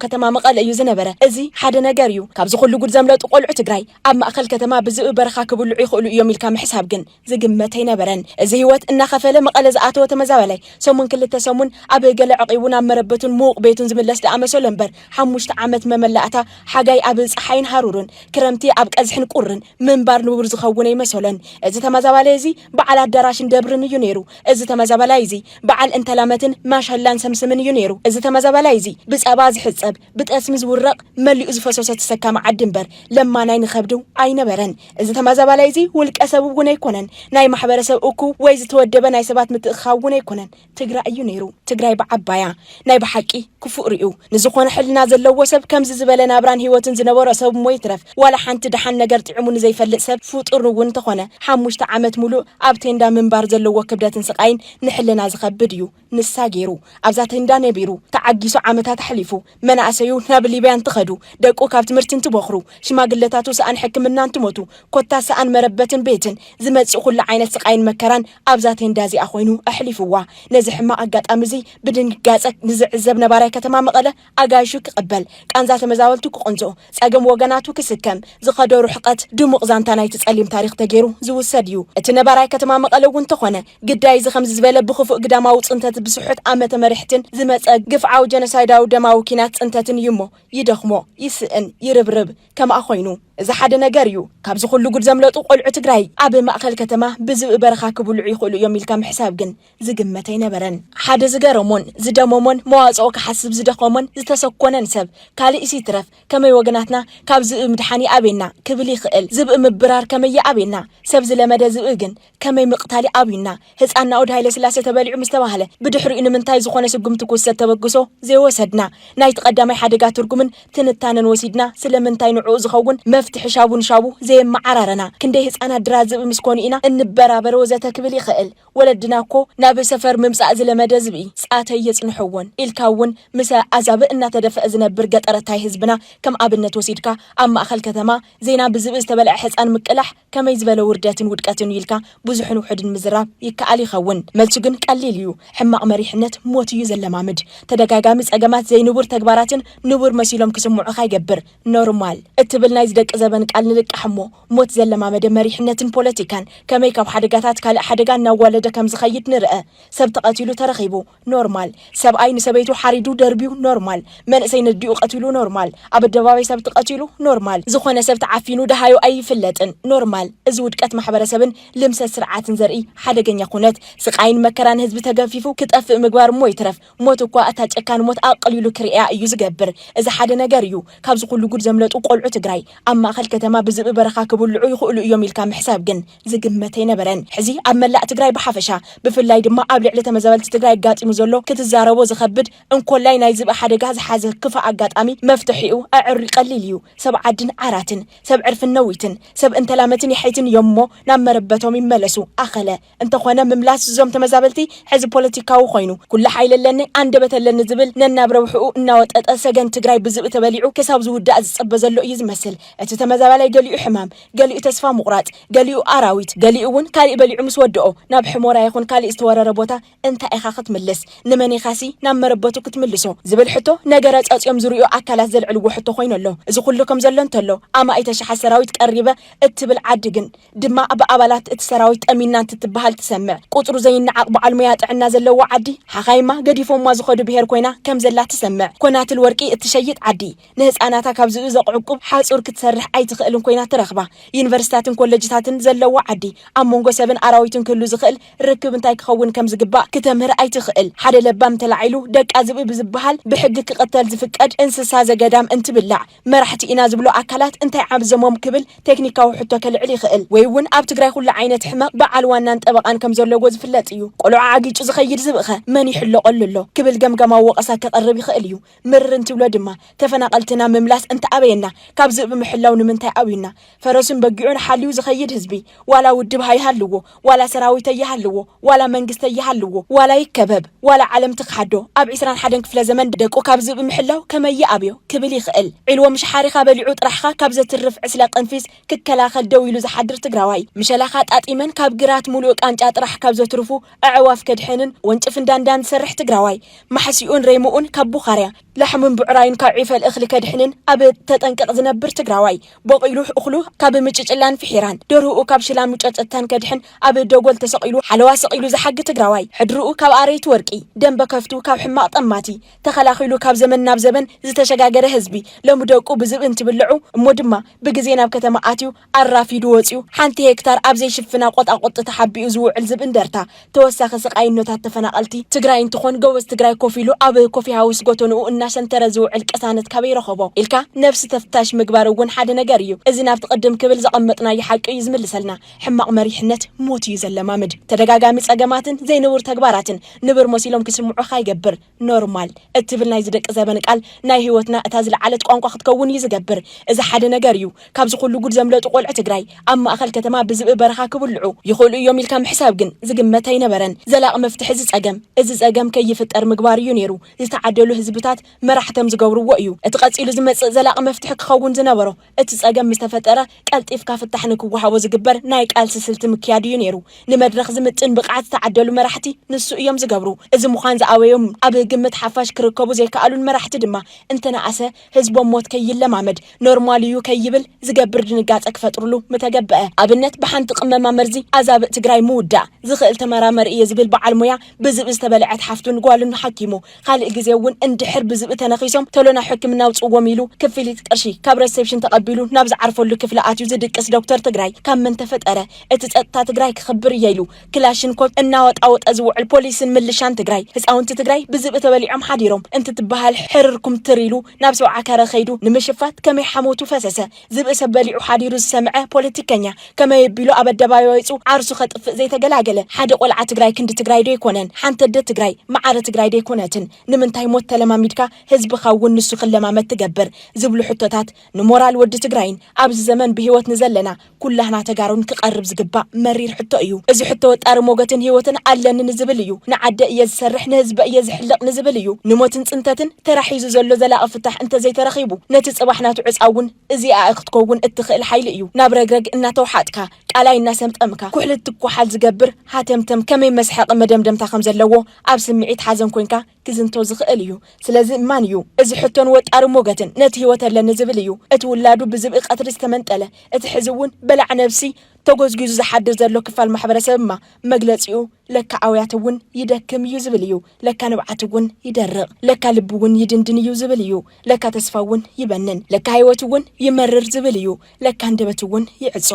ከተማ መቐለ እዩ ዝነበረ እዚ ሓደ ነገር እዩ ካብ ዝኹሉ ጉድ ዘምለጡ ቆልዑ ትግራይ ኣብ ማእኸል ከተማ ብዝብ በረኻ ክብልዑ ይኽእሉ እዮም ኢልካ ምሕሳብ ግን ዝግመት ኣይነበረን እዚ ህይወት እናኸፈለ መቐለ ዝኣተወ ተመዛበላይ ሰሙን 2 ሰሙን ኣብ ገለ ዕቂቡ ናብ መረበቱን ሙቕ ቤቱን ዝምለስ ደኣመሰሎ እምበር 5 ዓመት መመላእታ ሓጋይ ኣብ ፀሓይን ሃሩርን ክረምቲ ኣብ ቀዝሕን ቁርን ምንባር ንቡር ዝኸውን ይመሰሎን እዚ ተመዛበላይ እዚ በዓል ኣዳራሽን ደብርን እዩ ነይሩ እዚ ተመዛበላይ እዚ በዓል እንተላመትን ማሻላን ሰምስምን እዩ ነይሩ እዚ ተመዛበላይ እዚ ብጸባ ዝሕጸብ ብጠስሚ ዝውረቕ መሊኡ ዝፈሰሰ ተሰካማ ዓዲ እምበር ለማናይ ንኸብዱ ኣይነበረን እዚ ተመዛበላይ እዚ ውልቀ ሰብ እውን ኣይኮነን ናይ ማሕበረሰብ እኩብ ወይ ዝተወደበ ናይ ሰባት ምትእኻብ እውን ኣይኮነን ትግራይ እዩ ነይሩ ትግራይ በዓባያ ናይ ብሓቂ ክፉእ ርዩ ንዝኾነ ሕልና ዘለዎ ሰብ ከምዚ ዝበለ ናብራን ህይወትን ዝነበረ ሰብ ሞይ ትረፍ ዋላ ሓንቲ ደሓን ነገር ጥዕሙ ንዘይፈልጥ ሰብ ፍጡር እውን ተኾነ 5 ዓመት ሙሉእ ኣብ ቴንዳ ምንባር ዘለዎ ክብደትን ስቃይን ንሕልና ዝኸብድ እዩ ንሳ ገይሩ ኣብዛ ቴንዳ ነቢሩ ተዓጊሱ ዓመታት ሓሊፉ መናእሰዩ ናብ ሊብያን ትኸዱ ደቁ ካብ ትምህርቲ እንትበኽሩ ሽማግለታቱ ሰኣን ሕክምና እንትሞቱ ኮታ ሰኣን መረበትን ቤትን ዝመጽእ ኩሉ ዓይነት ስቃይን መከራን ኣብዛ ቴንዳ እዚኣ ኮይኑ ኣሕሊፍዋ ነዚ ሕማቕ ኣጋጣሚ እዚ ብድንጋጸ ንዝዕዘብ ነባራይ ከተማ መቐለ ኣጋይሹ ክቕበል ቃንዛ ተመዛበልቱ ክቕንጾ ጸገም ወገናቱ ክስከም ዝኸዶ ርሕቐት ድሙቕ ዛንታ ናይቲ ጸሊም ታሪኽ ተገይሩ ዝውሰድ እዩ እቲ ነባራይ ከተማ መቐለ እውን ተኾነ ግዳይ እዚ ከምዚ ዝበለ ብኽፉእ ግዳማዊ ጽንተት ብስሑት ዓመተ መሪሕትን ዝመጸ ግፍዓዊ ጀኖሳይዳዊ ደማዊ ኪናት ጽንተትን እዩ እሞ ይደኽሞ ይስእን ይርብርብ ከምኣ ኮይኑ እዚ ሓደ ነገር እዩ ካብዚ ኩሉ ጉድ ዘምለጡ ቆልዑ ትግራይ ኣብ ማእኸል ከተማ ብዝብ በረኻ ክብልዑ ይኽእሉ እዮም ኢልካ ምሕሳብ ግን ዝግመት ኣይነበረን ሓደ ዝገረሞን ዝደመሞን መዋጽኦ ክሓስብ ዝደኸሞን ዝተሰኮነን ሰብ ካልእ እሲ ትረፍ ከመይ ወገናትና ካብ ዝብ ምድሓኒ ኣቤና ክብል ይኽእል ዝብ ምብራር ከመይ ኣቤና ሰብ ዝለመደ ዝብ ግን ከመይ ምቕታሊ ኣቢና ህፃን ናኡድ ሃይለ ስላሴ ተበሊዑ ምስተባህለ ብድሕሪኡ ንምንታይ ዝኾነ ስጉምቲ ክውሰድ ተበግሶ ዘይወሰድና ናይ ተቐዳማይ ሓደጋ ትርጉምን ትንታነን ወሲድና ስለምንታይ ንዕኡ ዝኸውን መፍትሒ ሻቡን ሻቡ ዘየመዓራረና ክንደይ ህፃናት ድራዝብ ምስኮኑ ኢና እንበራበር ወዘተ ክብል ይኽእል ወለድና እኮ ናብ ሰፈር ምምጻእ ዝለመደ ዝብኢ ጻተይ የጽንሕዎን ኢልካ እውን ምስ ኣዛብእ እናተደፍአ ዝነብር ገጠረታይ ህዝብና ከም ኣብነት ወሲድካ ኣብ ማእኸል ከተማ ዜና ብዝብእ ዝተበልዐ ህፃን ምቅላሕ ከመይ ዝበለ ውርደትን ውድቀትን ኢልካ ብዙሕን ውሕድን ምዝራብ ይከኣል ይኸውን መልሱ ግን ቀሊል እዩ ሕማቕ መሪሕነት ሞት እዩ ዘለማምድ ተደጋጋሚ ጸገማት ዘይንቡር ተግባራትን ንቡር መሲሎም ክስምዑኻ ይገብር ኖርማል እትብል ናይ ዝደቂ ዘበን ቃል ንልቃሕሞ ሞት ዘለማመደ መሪሕነትን ፖለቲካን ከመይ ካብ ሓደጋታት ካልእ ሓደጋ እናዋለደ ከም ዝኸይድ ንርአ ሰብ ተቐቲሉ ተረኺቡ ኖርማል ሰብኣይ ንሰበይቱ ሓሪዱ ደርቢው ኖርማል መንእሰይ ንድኡ ቀቲሉ ኖርማል ኣብ ኣደባባይ ሰብ ተቐቲሉ ኖርማል ዝኾነ ሰብ ተዓፊኑ ደሃዩ ኣይፍለጥን ኖርማል እዚ ውድቀት ማሕበረሰብን ልምሰት ስርዓትን ዘርኢ ሓደገኛ ኩነት ስቃይን መከራን ህዝቢ ተገፊፉ ክጠፍእ ምግባር ሞ ይትረፍ ሞት እኳ እታ ጨካን ሞት ኣቕሊሉ ክርያ እዩ ዝገብር እዚ ሓደ ነገር እዩ ካብዚ ኩሉ ጉድ ዘምለጡ ቆልዑ ትግራይ ኣብ ማእኸል ከተማ ብዝብ በረኻ ክብልዑ ይኽእሉ እዮም ኢልካ ምሕሳብ ግን ዝግመት ኣይነበረን ሕዚ ኣብ መላእ ትግራይ ብሓፈሻ ብፍላይ ድማ ኣብ ልዕሊ ተመዛበልቲ ትግራይ ጋጢሙ ዘሎ ክትዛረቦ ዝኸብድ እንኮላይ ናይ ዝብ ሓደጋ ዝሓዘ ክፉእ ኣጋጣሚ መፍትሒኡ ኣዕሪ ቀሊል እዩ ሰብ ዓዲ ዓድን ዓራትን ሰብ ዕርፍን ነዊትን ሰብ እንተላመትን ይሕይትን የሞ ናብ መረበቶም ይመለሱ ኣኸለ እንተኾነ ምምላስ ዞም ተመዛበልቲ ሕዚ ፖለቲካዊ ኮይኑ ኩሉ ሓይለለኒ አንደበተለኒ ዝብል ነናብረውሑ እናወጠጠ ሰገን ትግራይ ብዝብ ተበሊዑ ከሳብ ዝውዳእ ዝጽበ ዘሎ እዩ ዝመስል እቲ ተመዛባላይ ገሊኡ ሕማም ገሊኡ ተስፋ ምቁራጽ ገሊኡ ኣራዊት ገሊኡ እውን ካልእ በሊዑ ምስ ወድኦ ናብ ሕሞራ ይኹን ካልእ ዝተወረረ ቦታ እንታይ ኢኻ ክትምልስ ንመን ኢኻሲ ናብ መረበቱ ክትምልሶ ዝብል ሕቶ ነገረ ጻጽዮም ዝርዩ ኣካላት ዘልዕልዎ ሕቶ ኮይነሎ እዚ ኩሉ ከም ዘሎ እንተሎ ኣማኢተ ሸሓ ሰራዊት ቀሪበ እትብል ዓዲ ግን ድማ ብኣባላት እቲ ሰራዊት ጠሚና እንትትበሃል ትሰምዕ ቁጥሩ ዘይንዓቅ በዓል ሙያ ጥዕና ዘለዎ ዓዲ ሓኻይማ ገዲፎማ ዝኸዱ ብሄር ኮይና ከም ዘላ ትሰምዕ ኮናትል ወርቂ እትሸይጥ ዓዲ ንህፃናታ ካብ ዝኡ ዘቕዕቁብ ሓጹር ክትሰርሕ ኣይትኽእልን ኮይና ትረኽባ ዩኒቨርሲታትን ኮሌጅታትን ዘለዎ ዓዲ ኣብ መንጎ ሰብን ኣራዊትን ክህሉ ዝኽእል ርክብ እንታይ ክኸውን ከም ዝግባእ ከተምህር ኣይትኽእል ሓደ ለባም ተላዒሉ ደቃ ዝብ ብዝበሃል ብሕጊ ክቐተል ዝፍቀድ እንስሳ ዘገዳም እንትብላዕ መራሕቲ ኢና ዝብሎ ኣካላት እንታይ ዓብዘሞም ክብል ቴክኒካዊ ሕቶ ከልዕል ይኽእል ወይ እውን ኣብ ትግራይ ኩሉ ዓይነት ሕማቅ በዓል ዋናን ጠበቃን ከም ዘለዎ ዝፍለጥ እዩ ቆልዓ ዓጊጩ ዝኸይድ ዝብኸ መን ይሕለቀሉ ኣሎ ክብል ገምገማዊ ወቀሳ ከቀርብ ይኽእል እዩ ምርር እንትብሎ ድማ ተፈናቀልትና ምምላስ እንተኣበየና ካብ ዝብ ምሕላው ንምንታይ ኣውይና ፈረሱን በጊዑን ሓልዩ ዝኸይድ ህዝቢ ዋላ ውድብ ሃይሃልዎ ዋላ ሰራዊት ይሃልዎ ዋላ መንግስት ይሃልዎ ዋላ ይከበብ ዋላ ዓለም ትኽሓዶ ኣብ 21 ክፍለ ዘመን ደቆ ካብ ዝብ ምሕላው ከመይ ኣብዮ ክብል ይኽእል ዒልዎ ምሽሓሪኻ በሊዑ ጥራሕኻ ካብ ዘትርፍ ዕስለ ቅንፊስ ክከላኸል ደው ኢሉ ዝሓድር ትግራዋይ ምሸላኻ ጣጢመን ካብ ግራት ሙሉእ ቃንጫ ጥራሕ ካብ ዘትርፉ ኣዕዋፍ ከድሕንን ወንጭፍ እንዳንዳን ዝሰርሕ ትግራዋይ ማሕሲኡን ረይሙኡን ካብ ቡኻርያ لحمن بعراين كعيف الأخل كدحنن أبد تتنقق زنبر تقراوي بقيلوح أخلو كاب مجتلان في حيران دوره كاب شلان مجتلان كدحن أبد دوغل تسقيلو حلوا سقيلو زحق تقراوي حدرو كاب أريت ورقي دم بكفتو كاب حماق طماتي تخلاخيلو كاب زمن ناب زمن زتشجاجر حزبي لو مدوقو بزبن تبلعو مدما بجزينا بكتما آتيو عرافي دوتيو حنتي هكتار أبزي شفنا قط تحبي أزوع الزبن درتا توسخ سقاين نوتات تفناقلتي تقراين تخون جوز تقراي كوفيلو أبد كوفي هاوس قطنو عشان ترزوع الكسانة كبيرة خبو إلكا نفس تفتاش مقبار وون حدا نجاريو إذا نفتقدم قبل زقمتنا يحق يزمل لسلنا حماق مريحنت موت يزل مامد تدقاقا متساقماتن زي نور تكباراتن نبر مسيلهم كسمعو خاي قبر نورمال اتبلنا يزدك زبانك قال ناي هوتنا اتازل عالت قوانقا خدكون يزقبر إذا حدا نجاريو كابز خلو قد زملت وقول عتقراي أما أخل كتما بزق برخا كبلعو يخلو يوم الكام حساب جن زقمتين برن زلاق مفتح زقم إزقم كيفت أرمقبار يونيرو يستعدلو هزبتات مرحتم زغورو ويو اتقصيلو زمص زلاق مفتح كخون زنبرو اتصقم مستفطره قلطيف كفتحنك وحاو زغبر ناي قال سلسلت مكياديو نيرو نمدرخ زمطن بقعت تعدلو مرحتي نسو يوم زغبرو از مخان زاويوم اب جمت حفاش كركبو زي كالون مرحتي دما انتنا اسه حزبو موت كيلمامد نورماليو كيبل زغبر دنقاص كفطرلو متغبئ ابنت بحنت قمما مرزي عذاب تግራይ مودا زخل تمرامر يزبل بعلميا بزب استبلعت حفتون قالن حكيمو خالق جزيون اندحر بزب تنخيسهم تلونا حكمنا وصقوم يلو كفيليت قرشي كاب ريسبشن تقبلو نابز عرفولو كفلاتيو زدقس دكتور تግራይ كم من تفطره اتصطتا تግራይ كخبر ييلو كلاشن كوب እናወጥ አወጥ ازوع البوليسن ملشان تግራይ ህፃውንቲ تግራይ بزب تبليعم حديرهم انت تبهال حرركم تريلو نابز عكاره خيدو نمشفات كمي حموتو فسسه زب سبليعو حديرو سمعه بوليتيكانيا كما يبيلو ابدبايو يصو عرسو خطف زي تغلاغله حدا قلعه تግራይ كند تግራይ دو يكونن حنت د تግራይ معره تግራይ دو يكونتن نمنتاي موت تلماميدكا حزب خاون نسو خلمامت تجبر زبلو حتتات نمورال ود تግራይን ኣብዚ ዘመን ብህይወት ንዘለና ኩላህና ተጋሩን ክቀርብ ዝግባ መሪር ሕቶ እዩ እዚ ሕቶ ወጣር ሞገትን ህይወትን አለን ንዝብል እዩ ንዓደ እየዝሰርሕ ንህዝብ እየዝሕልቕ ንዝብል እዩ ንሞትን ጽንተትን ተራሒዙ ዘሎ ዘላቕ ፍታሕ እንተ ዘይተረኺቡ ነቲ ጽባሕናቱ ዕጻውን እዚኣ እኽትከውን እትኽእል ሓይሊ እዩ ናብ ረግረግ እናተውሓጥካ ቃላይ እናሰምጠምካ ኩሕልት ትኳሓል ዝገብር ሃተምተም ከመይ መስሐቕ መደምደምታ ከም ዘለዎ ኣብ ስምዒት ሓዘን ኮይንካ ክዝንቶ ዝኽእል እዩ ስለዚ ማን እዩ እዚ ሕቶን ወጣር ሞገትን ነቲ ህይወት አለን ዝብል እዩ እቲ ውላዱ ብዝብ ቀትሪ ዝተመንጠለ እቲ ሕዝውን በላዕ ነፍሲ ተጎዝጊዙ ዝሓድር ዘሎ ክፋል ማሕበረሰብማ መግለጺኡ ለካ ኣውያትውን ይደክም እዩ ዝብል እዩ ለካ ንብዓትውን ይደርቕ ለካ ልብውን ይድንድን እዩ ዝብል እዩ ለካ ተስፋውን ይበንን ለካ ህይወትውን ይመርር ዝብል እዩ ለካ እንደበትውን ይዕጾ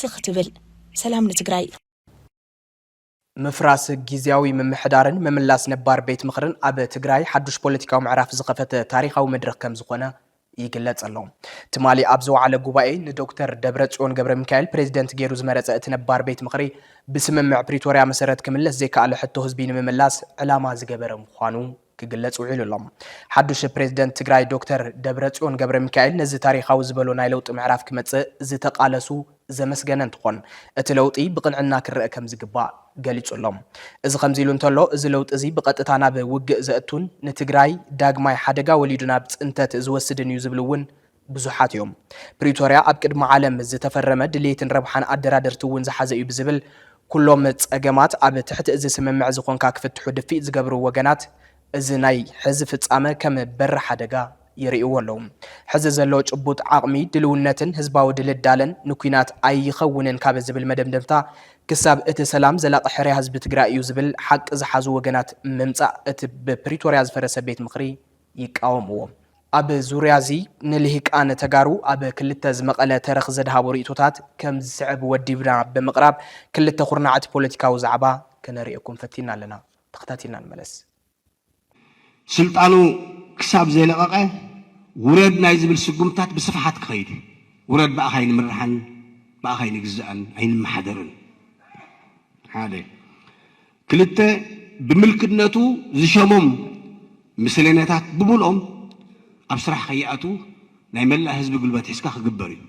ስኽ ትብል ሰላም ንትግራይ مفراس جزياوي من محدارن مملاس نبار بيت مخرن أب تجراي حدش بوليتيكا ومعرف زقفة تاريخ أو مدرك كم زقنا يقلت اللهم تمالي أبزو على جوباين دكتور دبرتشون جبر ميكائيل بريزيدنت جيروز مرز نبار بيت مخري بسم مع بريتوريا مسيرة كملة زي كأله حتى هزبين مملاس علامة زجبر مخانو ክግለጽ ውዒሉሎም ሓዱሽ ፕሬዝደንት ትግራይ ዶክተር ደብረጽዮን ገብረ ሚካኤል ነዚ ታሪኻዊ ዝበሎ ናይ ለውጢ ምዕራፍ ክመጽእ ዝተቃለሱ ዘመስገነ እንትኾን እቲ ለውጢ ብቕንዕና ክረአ ከም ዝግባእ ገሊጹሎም እዚ ከምዚ ኢሉ እንተሎ እዚ ለውጢ እዚ ብቐጥታ ናብ ውግእ ዘእቱን ንትግራይ ዳግማይ ሓደጋ ወሊዱ ናብ ጽንተት ዝወስድን እዩ ዝብል እውን ብዙሓት እዮም ፕሪቶርያ ኣብ ቅድሚ ዓለም ዝተፈረመ ድሌትን ረብሓን ኣደራደርቲ እውን ዝሓዘ እዩ ብዝብል ኩሎም ፀገማት ኣብ ትሕቲ እዚ ስምምዕ ዝኾንካ ክፍትሑ ድፊእ ዝገብሩ ወገናት እዚ ናይ ሕዚ ፍጻመ ከም በሪ ሓደጋ ይርእይዎ ኣለዉ ሕዚ ዘሎ ጭቡጥ ዓቕሚ ድልውነትን ህዝባዊ ድልዳለን ንኩናት ኣይኸውንን ካብ ዝብል መደምደምታ ክሳብ እቲ ሰላም ዘላቒ ሕርያ ህዝቢ ትግራይ እዩ ዝብል ሓቂ ዝሓዙ ወገናት ምምፃእ እቲ ብፕሪቶርያ ዝፈረሰ ቤት ምኽሪ ይቃወምዎ ኣብ ዙርያ እዚ ንልሂቃን ተጋሩ ኣብ ክልተ ዝመቐለ ተረኽ ዘድሃቡ ርእቶታት ከም ዝስዕብ ወዲብና ብምቕራብ ክልተ ኩርናዓት ፖለቲካዊ ዛዕባ ከነሪአኩም ፈቲና ኣለና ተኸታቲልና ንመለስ ስልጣኑ ክሳብ ዘይለቐቐ ውረድ ናይ ዝብል ስጉምታት ብስፍሓት ክኸይድ ውረድ ብኣኻይን ምርሓን ብኣኻይን ግዝአን ኣይንመሓደርን ሓደ ክልተ ብምልክነቱ ዝሸሞም ምስለኛታት ብምልኦም ኣብ ስራሕ ከይኣቱ ናይ መላእ ህዝቢ ጉልበት ሒዝካ ክግበር እዩ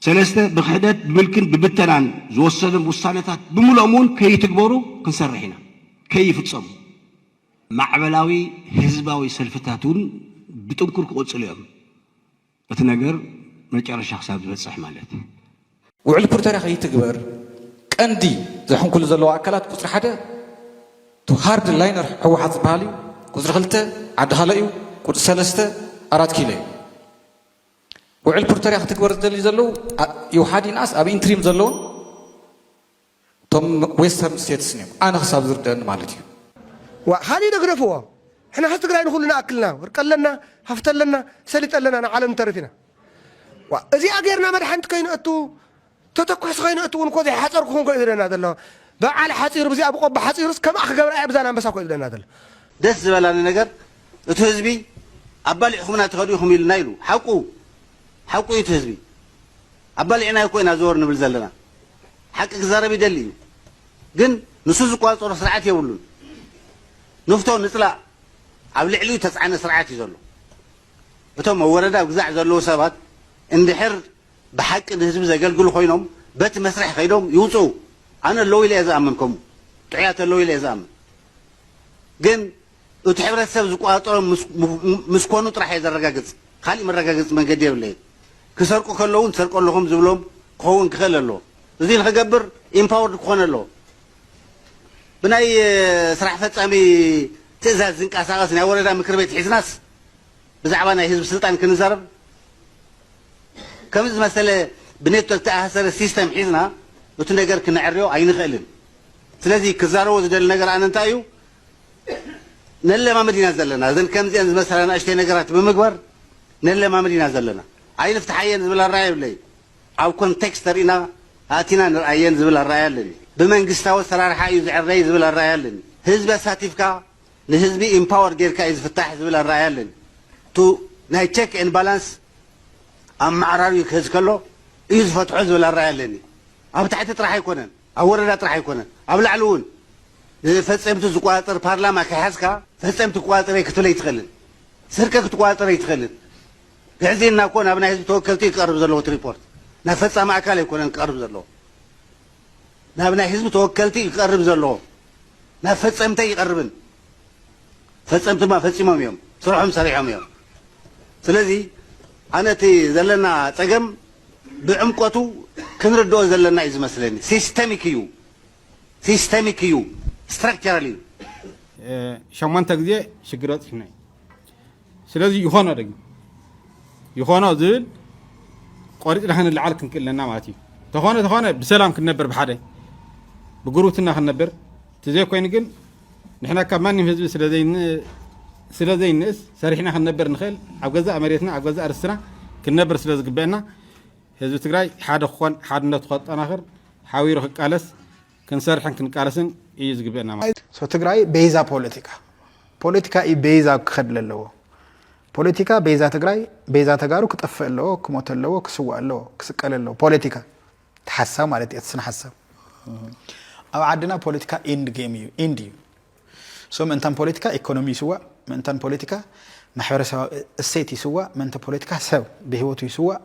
ሰለስተ ብክሕደት ብምልክን ብብተናን ዝወሰዶም ውሳነታት ብምልኦም እውን ከይትግበሩ ክንሰርሕ ኢና ከይፍፀሙ ማዕበላዊ ህዝባዊ ሰልፍታት እውን ብጥንኩር ክቆፅሉ እዮም እቲ ነገር መጨረሻ ክሳብ ዝበፅሕ ማለት ውዕል ፕሪቶርያ ከይትግበር ቀንዲ ዘሕንኩሉ ዘለዎ ኣካላት ቁፅሪ ሓደ ሃርድ ላይነር ሕወሓት ዝበሃል እዩ ቁፅሪ ክልተ ዓዲ ካልእ እዩ ቁፅሪ ሰለስተ 4 ኪሎ ውዕል ፕሪቶርያ ክትግበር ዝደልዩ ዘለዉ ይውሓዲናስ ኣብ ኢንትሪም ዘለውን እቶም ዌስተርን ስቴትስ እዮም ኣነ ክሳብ ዝርደአኒ ማለት እዩ خلينا نقرفوا احنا حس تقرأ نقول لنا أكلنا وركلنا هفتلنا سليتلنا أنا عالم ترفينا وإذا أجرنا مدحنت كين أتو تتكوس كين أتو ونقول حصر كون كيدنا هذا الله بعلى حصير بزي أبو قب حصير كم أخ قبل أي بزانا بس أقول لنا هذا دس ولا نجر تهزبي أبالي حكمنا تخليهم يلنايلو حقو يتهزبي أبالي أنا يكون أزور نبل زلنا حق زاربي دلي جن نصوص قوات ورسرعات يقولون نفتو نطلع عبل علو تسعنا سرعات يزلو بتوم وردا وجزع زلو سبات اندحر بحق الحزب زي قال قولوا خوينهم بات مسرح خيدهم يوصو انا اللوي اللي ازامنكم تعيات اللوي اللي ازامن جن وتحبر السب زقاطر مسكونو طرح يزرغاغص خالي مرغاغص منقد يبلي كسرقو كلون سرقو لهم زبلهم كون كخللو زين خغبر امباورد كونلو بناي سرح فصامي تزاز زنقاساس نا وردا مكر بيت حزناس بزعبا ناي حزب سلطان كنزرب كمز مساله بنيتو تاثر السيستم حزنا وت ነገር كنعريو አይንخلن ስለዚህ كزارو زدل ነገር አንንታዩ نلما مدينه زلنا زين كمزين مثلا اشتي ነገራት بمغبر نلما مدينه زلنا አይንፍት حيين ዝብል الراي بلي او كونتكست رينا اتينا نرايين ዝብል الراي አለኝ بمنجستاو سرارحا يزعري زبل الراي አለኝ ህዝብ ሳቲፍካ ለህዝቢ ኢምፓወር ጌርካ ይዝፍታሕ ዝብል الراي አለኝ تو ናይ ቼክ ኤንድ ባላንስ ኣማዕራሪ ክህዝ ከሎ እዩ ዝፈትሖ ዝብል الراي አለኝ ኣብ ታሕቲ ጥራሕ ኣይኮነን ኣብ ወረዳ ጥራሕ ኣይኮነን ኣብ ላዕሊ እውን ፈጸምቲ ዝቋጠር ፓርላማ ከሓዝካ ፈጸምቲ ቋጠር ክትብለ ይትኸልን ስርቀ ክትቋጠር ይትኸልን ግዕዜና ኮን ኣብ ናይ ህዝቢ ተወከልቲ ይቀርብ ዘለዎ ሪፖርት ናይ ፈጻሚ ኣካል ኣይኮነን ይቀርብ ዘለዎ ናብ ናይ ህዝቢ ተወከልቲ ይቀርብ ዘለዎ ናብ ፈጸምቲ ይቀርብን ፈጸምቲ ማ ፈጺሞም እዮም ስርሖም ሰሪሖም እዮም ስለዚ ኣነቲ ዘለና ፀገም ብዕምቆቱ ክንርድኦ ዘለና እዩ ዝመስለኒ ሲስተሚክ እዩ ስትራክቸራል እዩ ሸሞንተ ግዜ ሽግር ወፅሕና እዩ ስለዚ ይኾኖ ደግ ይኾኖ ዝብል ቆሪፅና ክንለዓል ክንክእለና ማለት እዩ ተኾነ ብሰላም ክንነብር ብሓደ بجروتنا خنبر تزي كوين جن نحنا كمان نهزب سلازين الناس سريحنا خنبر نخل عجزاء مريتنا عجزاء أرسنا كنبر سلاز جبنا هزب تجري حاد خوان حاد نتخط أنا آخر حاويره كالس كنسرحن كنكالسن يجز جبنا سو تجري بيزا بوليتيكا إي بيزا خد للو بوليتيكا بيزا تجري بيزا تجارو كتقفل له كموت له كسوق له كسكال له بوليتيكا تحسب مالتي أتصنع حسب أو عندنا بوليتيكا إند جيم يو إنديو سو من تام بوليتيكا إيكونومي سوا ምእንተን ፖለቲካ ማሕበረሰብ እሴት ይስዋዕ ምእንተ ፖለቲካ ሰብ ብህይወቱ ይስዋዕ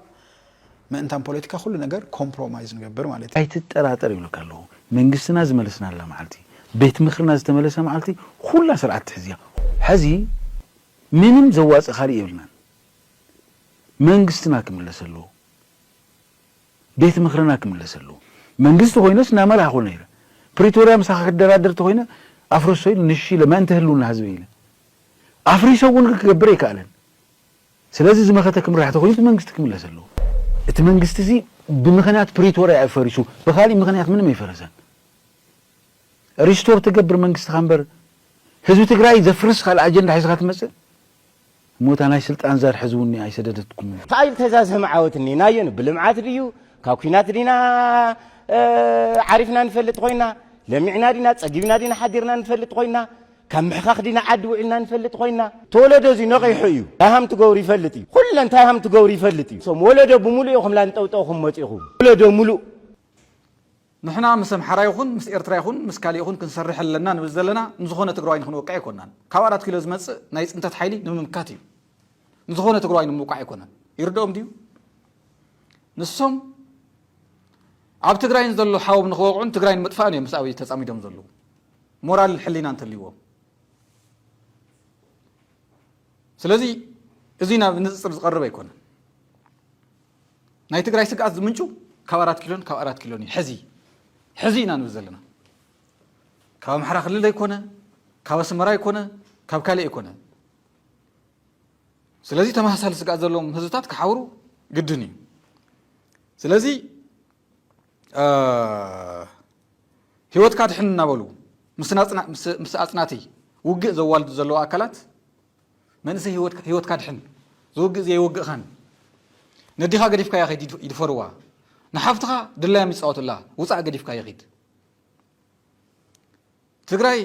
ምእንተን ፖለቲካ ኩሉ ነገር ኮምፕሮማይዝ ንገብር ማለት እዩ ኣይትጠራጠር ይብለካ ኣለሁ መንግስትና ዝመለስና ኣላ መዓልቲ ቤት ምክርና ዝተመለሰ መዓልቲ ኩላ ስርዓት ትሕዝያ ሕዚ ምንም ዘዋፅእ ካልእ የብልናን መንግስትና ክምለስ ኣለዎ ቤት ምክርና ክምለስ ኣለዎ መንግስቲ ኮይነስ ናመራ ኮነ ነይረ ፕሪቶሪያ ምሳኻ ክደራደር ተኮይነ ኣፍርሶ ኢሉ ንሺ ለማን ተህልውና ህዝቢ ኢለ ኣፍሪሶ እውን ክገብር ይከኣለን ስለዚ ዝመኸተ ክምራሕ ተኮይኑ መንግስቲ ክምለስ ኣለዎ እቲ መንግስቲ እዚ ብምኽንያት ፕሪቶሪያ ኣይፈሪሱ ብኻሊእ ምኽንያት ምንም ኣይፈረሰን ሪስቶር ትገብር መንግስቲ ካምበር ህዝቢ ትግራይ ዘፍርስ ካልእ ኣጀንዳ ሒዝካ ትመጽእ ሞታ ናይ ስልጣን ዛር ሕዝቡኒ ኣይሰደደትኩም ታይል ተዛዝህ መዓወትኒ ናየን ብልምዓት ድዩ ካብ ኩናት ዲና ዓሪፍና ንፈልጥ ኮይና ለሚዕና ዲና ፀጊብና ዲና ሓዲርና ንፈልጥ ኮይና ካብ ምሕኻኽ ዲና ዓዲ ውዒልና ንፈልጥ ኮይና ተወለዶ እዚ ነቂሑ እዩ ታይሃም ትገብሩ ይፈልጥ እዩ ኩለን ታይሃም ትገብሩ ይፈልጥ እዩ ሶም ወለዶ ብሙሉእ ኢኹም ላንጠውጠውኹም መፂኹም ወለዶ ሙሉእ ንሕና ምስ ኣምሓራ ይኹን ምስ ኤርትራ ይኹን ምስ ካልእ ይኹን ክንሰርሕ ኣለና ንብል ዘለና ንዝኾነ ትግራዋይ ንክንወቃዕ ኣይኮናን ካብ 4 ኪሎ ዝመፅእ ናይ ፅንተት ሓይሊ ንምምካት እዩ ንዝኾነ ትግራዋይ ንምውቃዕ ኣይኮነን ይርድኦም ድዩ ንሶም ኣብ ትግራይ ዘሎ ሓወም ንኽወቅዑን ትግራይ ንምጥፋእን እዮም ምስ ኣብይ ተፃሚዶም ዘለዉ ሞራል ሕሊና እንተልይዎም ስለዚ እዚ ናብ ንፅፅር ዝቐርብ ኣይኮነን ናይ ትግራይ ስግኣት ዝምንጩ ካብ 4 ኪሎን ካብ 4 ኪሎን እዩ ሕዚ ኢና ንብል ዘለና ካብ ኣምሓራ ክልል ኣይኮነ ካብ ኣስመራ ኣይኮነ ካብ ካልእ ኣይኮነ ስለዚ ተመሳሳሊ ስግኣት ዘለዎም ህዝብታት ክሓብሩ ግድን እዩ ስለዚ ህይወትካ ድሕን እናበሉ ምስ ኣፅናተይ ውግእ ዘዋልዱ ዘለዉ ኣካላት መንእሰይ ህይወትካ ድሕን ዝውግእ ዘይወግእኻን ነዲኻ ገዲፍካ ያኸይድ ይድፈርዋ ንሓፍትኻ ድላዮም ይፃወቱላ ውፃእ ገዲፍካ ይኸይድ ትግራይ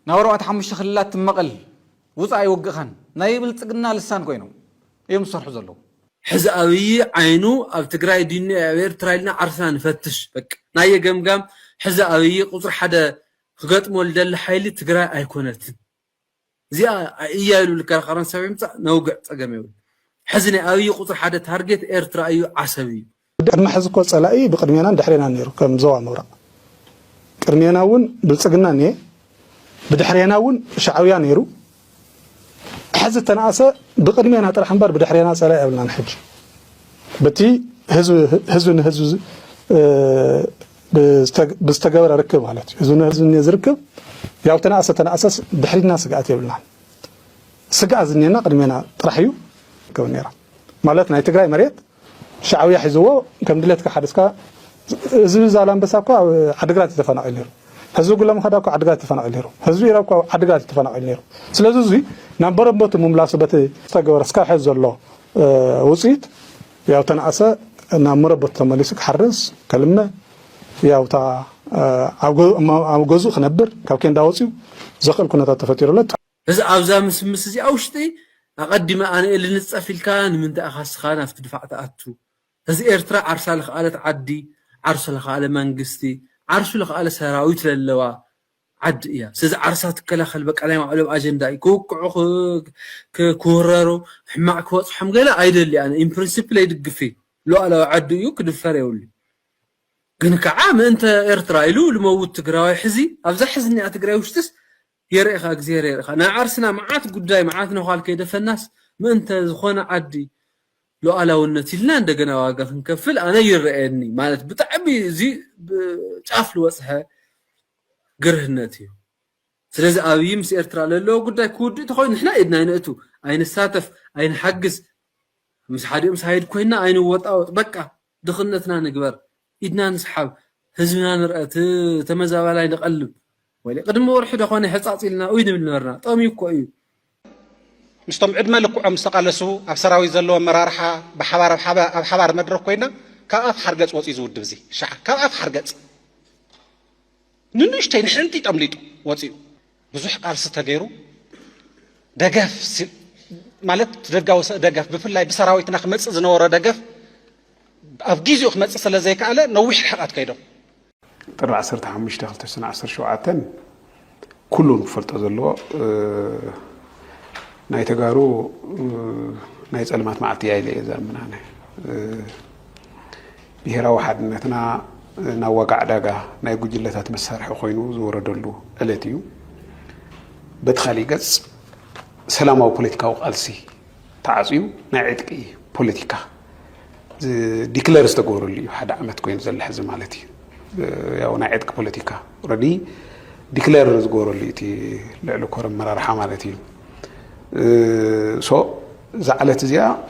ናብ 4-5 ክልላት ትመቐል ውፃእ ይወግእኻን ናይ ብልፅግና ልሳን ኮይኖም እዮም ዝሰርሑ ዘለዉ ሕዚ ኣብይ ዓይኑ ኣብ ትግራይ ዲኒ ኣብ ኤርትራ ኢልና ዓርስና ንፈትሽ በቃ ናይ ገምጋም ሕዚ ኣብይ ቁፅሪ ሓደ ክገጥሞ ልደሊ ሓይሊ ትግራይ ኣይኮነትን እዚኣ እያ ኢሉ ልከራኸረን ሰብ ይምፃእ ነውግዕ ፀገም ይብል ሕዚ ናይ ኣብይ ቁፅሪ ሓደ ታርጌት ኤርትራ እዩ ዓሰብ እዩ ቅድሚ ሕዚ እኮ ፀላኢ ብቅድሜና ድሕሬና ነይሩ ከም ዞባ ምብራቅ ቅድሜና እውን ብልፅግና እኒአ ብድሕሬና እውን ሻዕብያ ነይሩ ሕዚ ተነኣሰ ብቅድሜና ጥራሕ እምበር ብድሕሬና ፀላኢ የብልናን ሕጂ በቲ ህዝቢ ንህዝቢ ብዝተገበረ ርክብ ማለት እዩ ህዝቢ ንህዝቢ ዝርክብ ያው ተነኣሰ ድሕሪና ስግኣት የብልናን ስግኣት ዝኒአና ቅድሜና ጥራሕ እዩ ከብ ነይራ ማለት ናይ ትግራይ መሬት ሻዕብያ ሒዝዎ ከም ድሌትካ ሓደስካ ህዝቢ ዛላንበሳ እኳ ዓድግራት ተፈናቂል ነይሩ ህዝቢ ጉለም ከዳ እኳ ዓድግራት ተፈናቂል ነይሩ ህዝቢ ኢራብ እኳ ዓድግራት ተፈናቂል ነይሩ ስለዚ እዚ ናብ በረቦቱ ምምላሱ በቲ ዝተገበረ እስካብ ሕዚ ዘሎ ውፅኢት ያው ተነኣሰ ናብ መረቦቱ ተመሊሱ ክሓርስ ከልመ ያው ኣብ ገዝኡ ክነብር ካብ ኬንዳ ወፂኡ ዘኽእል ኩነታት ተፈጢሩለት እዚ ኣብዛ ምስምስ እዚ ኣውሽጢ ኣቐዲመ ኣነ ልንፀፍ ኢልካ ንምንታይ ኢኻ ስኻ ናብቲ ድፋዕ ተኣቱ እዚ ኤርትራ ዓርሳ ዝኸኣለት ዓዲ ዓርሱ ዝኸኣለ መንግስቲ ዓርሱ ዝኸኣለ ሰራዊት ዘለዋ ዓዲ እያ ስለዚ ዓርሳ ትከላኸል በቃ ናይ ባዕሎም ኣጀንዳ እዩ ክውቅዑ ክውረሩ ሕማቅ ክበፅሖም ገለ ኣይደሊ ኣነ ኢን ፕሪንሲፕል ኣይድግፊ ሉኣላዊ ዓዲ እዩ ክድፈር የብሉ ግን ከዓ ምእንተ ኤርትራ ኢሉ ልመውት ትግራዋይ ሕዚ ኣብዛ ሕዝኒኣ ትግራይ ውሽጥስ የርእኻ እግዚኣብሔር የርእኻ ናይ ዓርስና መዓት ጉዳይ መዓት ነዃል ከይደፈናስ ምእንተ ዝኾነ ዓዲ ሉኣላውነት ኢልና እንደገና ዋጋ ክንከፍል ኣነ ይርአየኒ ማለት ብጣዕሚ እዚ ጫፍ ዝወፅሐ ግርህነት እዩ ስለዚ ኣብይ ምስ ኤርትራ ዘለዎ ጉዳይ ክውድእ እንተኮይኑ ንሕና ኢድና ይንእቱ ኣይንሳተፍ ኣይንሓግዝ ምስ ሓዲኦም ሳይድ ኮይና ኣይንወጣወጥ በቃ ድኽነትና ንግበር ኢድና ንስሓብ ህዝብና ንርአት ተመዛባላይ ንቐልብ ወይ ቅድሚ ወርሒ ደኾነ ሕፃፂልና ወይ ንብል ነበርና ጠሚዩ እኮ እዩ ምስቶም ዕድመ ልክዖም ዝተቃለሱ ኣብ ሰራዊት ዘለዎ መራርሓ ብሓባር ኣብ ሓባር መድረክ ኮይና ካብ ኣፍ ሓርገፅ ወፂኡ ዝውድብ እዚ ሻዓ ካብ ኣፍ ሓርገፅ ንንእሽተይ ንሕንቲ ጠምሊጡ ወፂኡ ብዙሕ ቃልሲ ተገይሩ ደገፍ ማለት ደጋዊ ደገፍ ብፍላይ ብሰራዊትና ክመፅእ ዝነበረ ደገፍ ኣብ ጊዜኡ ክመፅእ ስለ ዘይከኣለ ነዊሕ ርሕቐት ከይዶም ጥሪ 15 2017 ኩሉን ክፈልጦ ዘለዎ ናይ ተጋሩ ናይ ጸልማት ማዓልቲ ያይለ ዘምናነ ብሄራዊ ሓድነትና ናብ ወጋዕ ዳጋ ናይ ጉጅለታት መሳርሒ ኮይኑ ዝወረደሉ ዕለት እዩ በቲ ካሊእ ገጽ ሰላማዊ ፖለቲካዊ ቃልሲ ተዓጽዩ ናይ ዕጥቂ ፖለቲካ ዲክለር ዝተገበረሉ እዩ ሓደ ዓመት ኮይኑ ዘሎ ሕዚ ማለት እዩ ያው ናይ ዕጥቂ ፖለቲካ ኦልሬዲ ዲክለር ዝገበረሉ እቲ ልዕሊ ኮረም መራርሓ ማለት እዩ ሶ زعلت زيا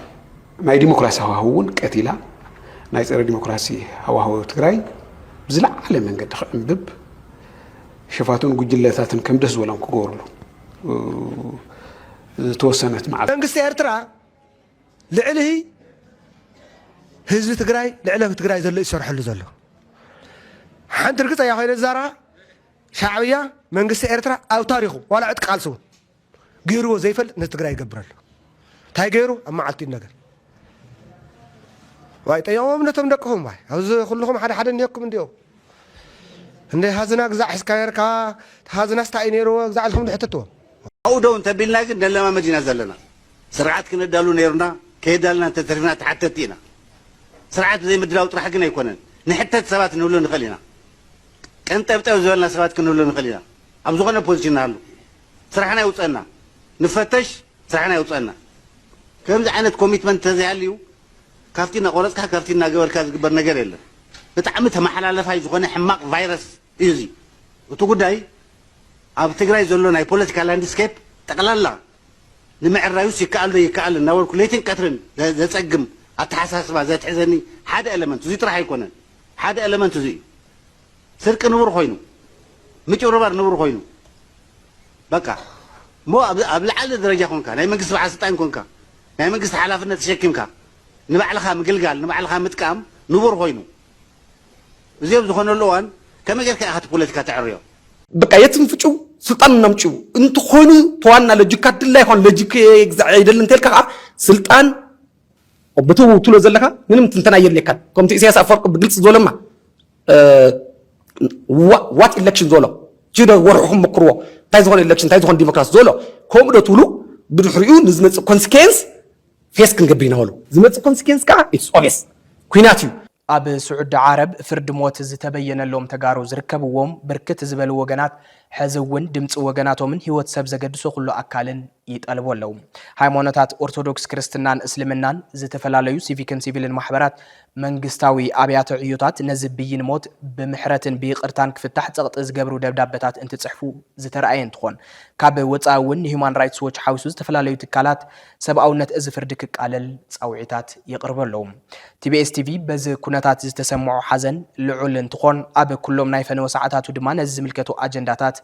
ناي ديمقراسي هاوون قتيلا ناي صير ديمقراسي هاو تግራይ بزلا على መንገድ خنبب شفاتون ጉጅለታትን ከም ደስ ወላም ክጎርሉ ተወሰነት ማለት መንግስት ኤርትራ ልዕልህ ህዝብ ትግራይ ልዕልህ ትግራይ ዘሎ ይሰርሐሉ ዘሎ ሓንቲ ርግጽ ያ ኮይነ ዛራ ሻዕብያ መንግስት ኤርትራ ኣብ ታሪኹ ዋላ ዕጥቂ ቃልሱ ገይሩዎ ዘይፈልጥ ንትግራይ ይገብራሉ ታይ ገይሩ አማዓልቲ ነገር ዋይ ጠያውም ነቶም ደቅሁም ዋይ አውዝ ሁሉኩም ሓደ ሓደ ነኩም እንዲዮ እንደ ሃዝና ግዛዕ እስካየርካ ሃዝና ስታይ ነይሮ ግዛዕልኩም ድሕተትዎ አውደው እንተቢልና ግን ደለማ መዲና ዘለና ስርዓት ክንዳሉ ነይሩና ከይዳልና ተተርፍና ተሐተቲና ስርዓት ዘይ ምድላው ጥራሕ ግን አይኮነን ንሕተት ሰባት ንብሉ ንኸሊና ቀንጠብጠብ ዝበልና ሰባት ክንብሉ ንኸሊና ኣብ ዝኾነ ፖዚሽን አሉ ስራሕና ይውፀና ንፈተሽ ስራሕና ይውፀና ከምዚ ዓይነት ኮሚትመንት ተዘያልዩ ካፍቲና ቆረጽካ ካፍቲና ገበርካ ዝግበር ነገር የለን ብጣዕሚ ተመሓላለፋይ ዝኾነ ሕማቅ ቫይረስ እዩ እዚ እቲ ጉዳይ ኣብ ትግራይ ዘሎ ናይ ፖለቲካ ላንድስኬፕ ጠቅላላ ንምዕራዩስ ይከኣል ዶ ይከኣል እናበልኩ ለይትን ቀትርን ዘጸግም ኣተሓሳስባ ዘትሕዘኒ ሓደ ኤለመንት እዚ ጥራሕ ኣይኮነን ሓደ ኤለመንት እዚ ስርቂ ንቡር ኮይኑ ምጭብርባር ንቡር ኮይኑ በቃ ሞ ኣብ ላዕሊ ደረጃ ኮንካ ናይ መንግስቲ በዓል ስልጣን ኮንካ ናይ መንግስቲ ሓላፍነት ተሸኪምካ ንባዕልኻ ምግልጋል ንባዕልኻ ምጥቃም ንቡር ኮይኑ እዚኦም ዝኾነሉ እዋን ከመይ ጌርካ ኢኻ እቲ ፖለቲካ ተዕርዮ በቃ የትም ፍጩ ስልጣን እናምጪው እንት ኮይኑ ተዋና ለጅካ ድላ ይሆን ለጅክ ግዛዕ አይደል እንተልካ ስልጣን ወብቱ ትሎ ዘለካ ምንም ትንተና የለካ ኮምቲ ኢሳያስ አፈወርቂ በግልጽ ዞለማ ዋት ኢሌክሽን ዞሎ ጅደ ወርሑም መክርዎ ታይ ዝኾነ ኢሌክሽን ታይ ዝኾነ ዲሞክራሲ ዞሎ ከምዶ ትሉ ብድሕሪኡ ንዝመጽ ኮንሲኩዌንስ ፌስ ክንገብር ይነውሉ ዝመጽ ኮንሲኩዌንስ ካ ኢትስ ኦብቪየስ ኩናት እዩ ኣብ ስዑድ ዓረብ ፍርድ ሞት ዝተበየነሎም ተጋሩ ዝርከብዎም ብርክት ዝበሉ ወገናት ሕዝውን ድምፂ ወገናቶምን ህይወት ሰብ ዘገድሶ ኩሉ አካልን ይጠልቡ ኣለው ሃይማኖታት ኦርቶዶክስ ክርስትናን እስልምናን ዝተፈላለዩ ሲቪክን ሲቪልን ማሕበራት መንግስታዊ ኣብያተ ዕዮታት ነዚ ብይን ሞት ብምሕረትን ብይቅርታን ክፍታሕ ፀቕጢ ዝገብሩ ደብዳቤታት እንትጽሕፉ ዝተረኣየ እንትኾን ካብ ወፃኢ እውን ሂውማን ራይትስ ዎች ሓዊሱ ዝተፈላለዩ ትካላት ሰብኣውነት እዚ ፍርዲ ክቃለል ፃውዒታት ይቅርቡ ኣለው ቲቢኤስ ቲቪ በዚ ኩነታት ዝተሰምዑ ሓዘን ልዑል እንትኾን ኣብ ኩሎም ናይ ፈነወ ሰዓታቱ ድማ ነዚ ዝምልከቱ ኣጀንዳታት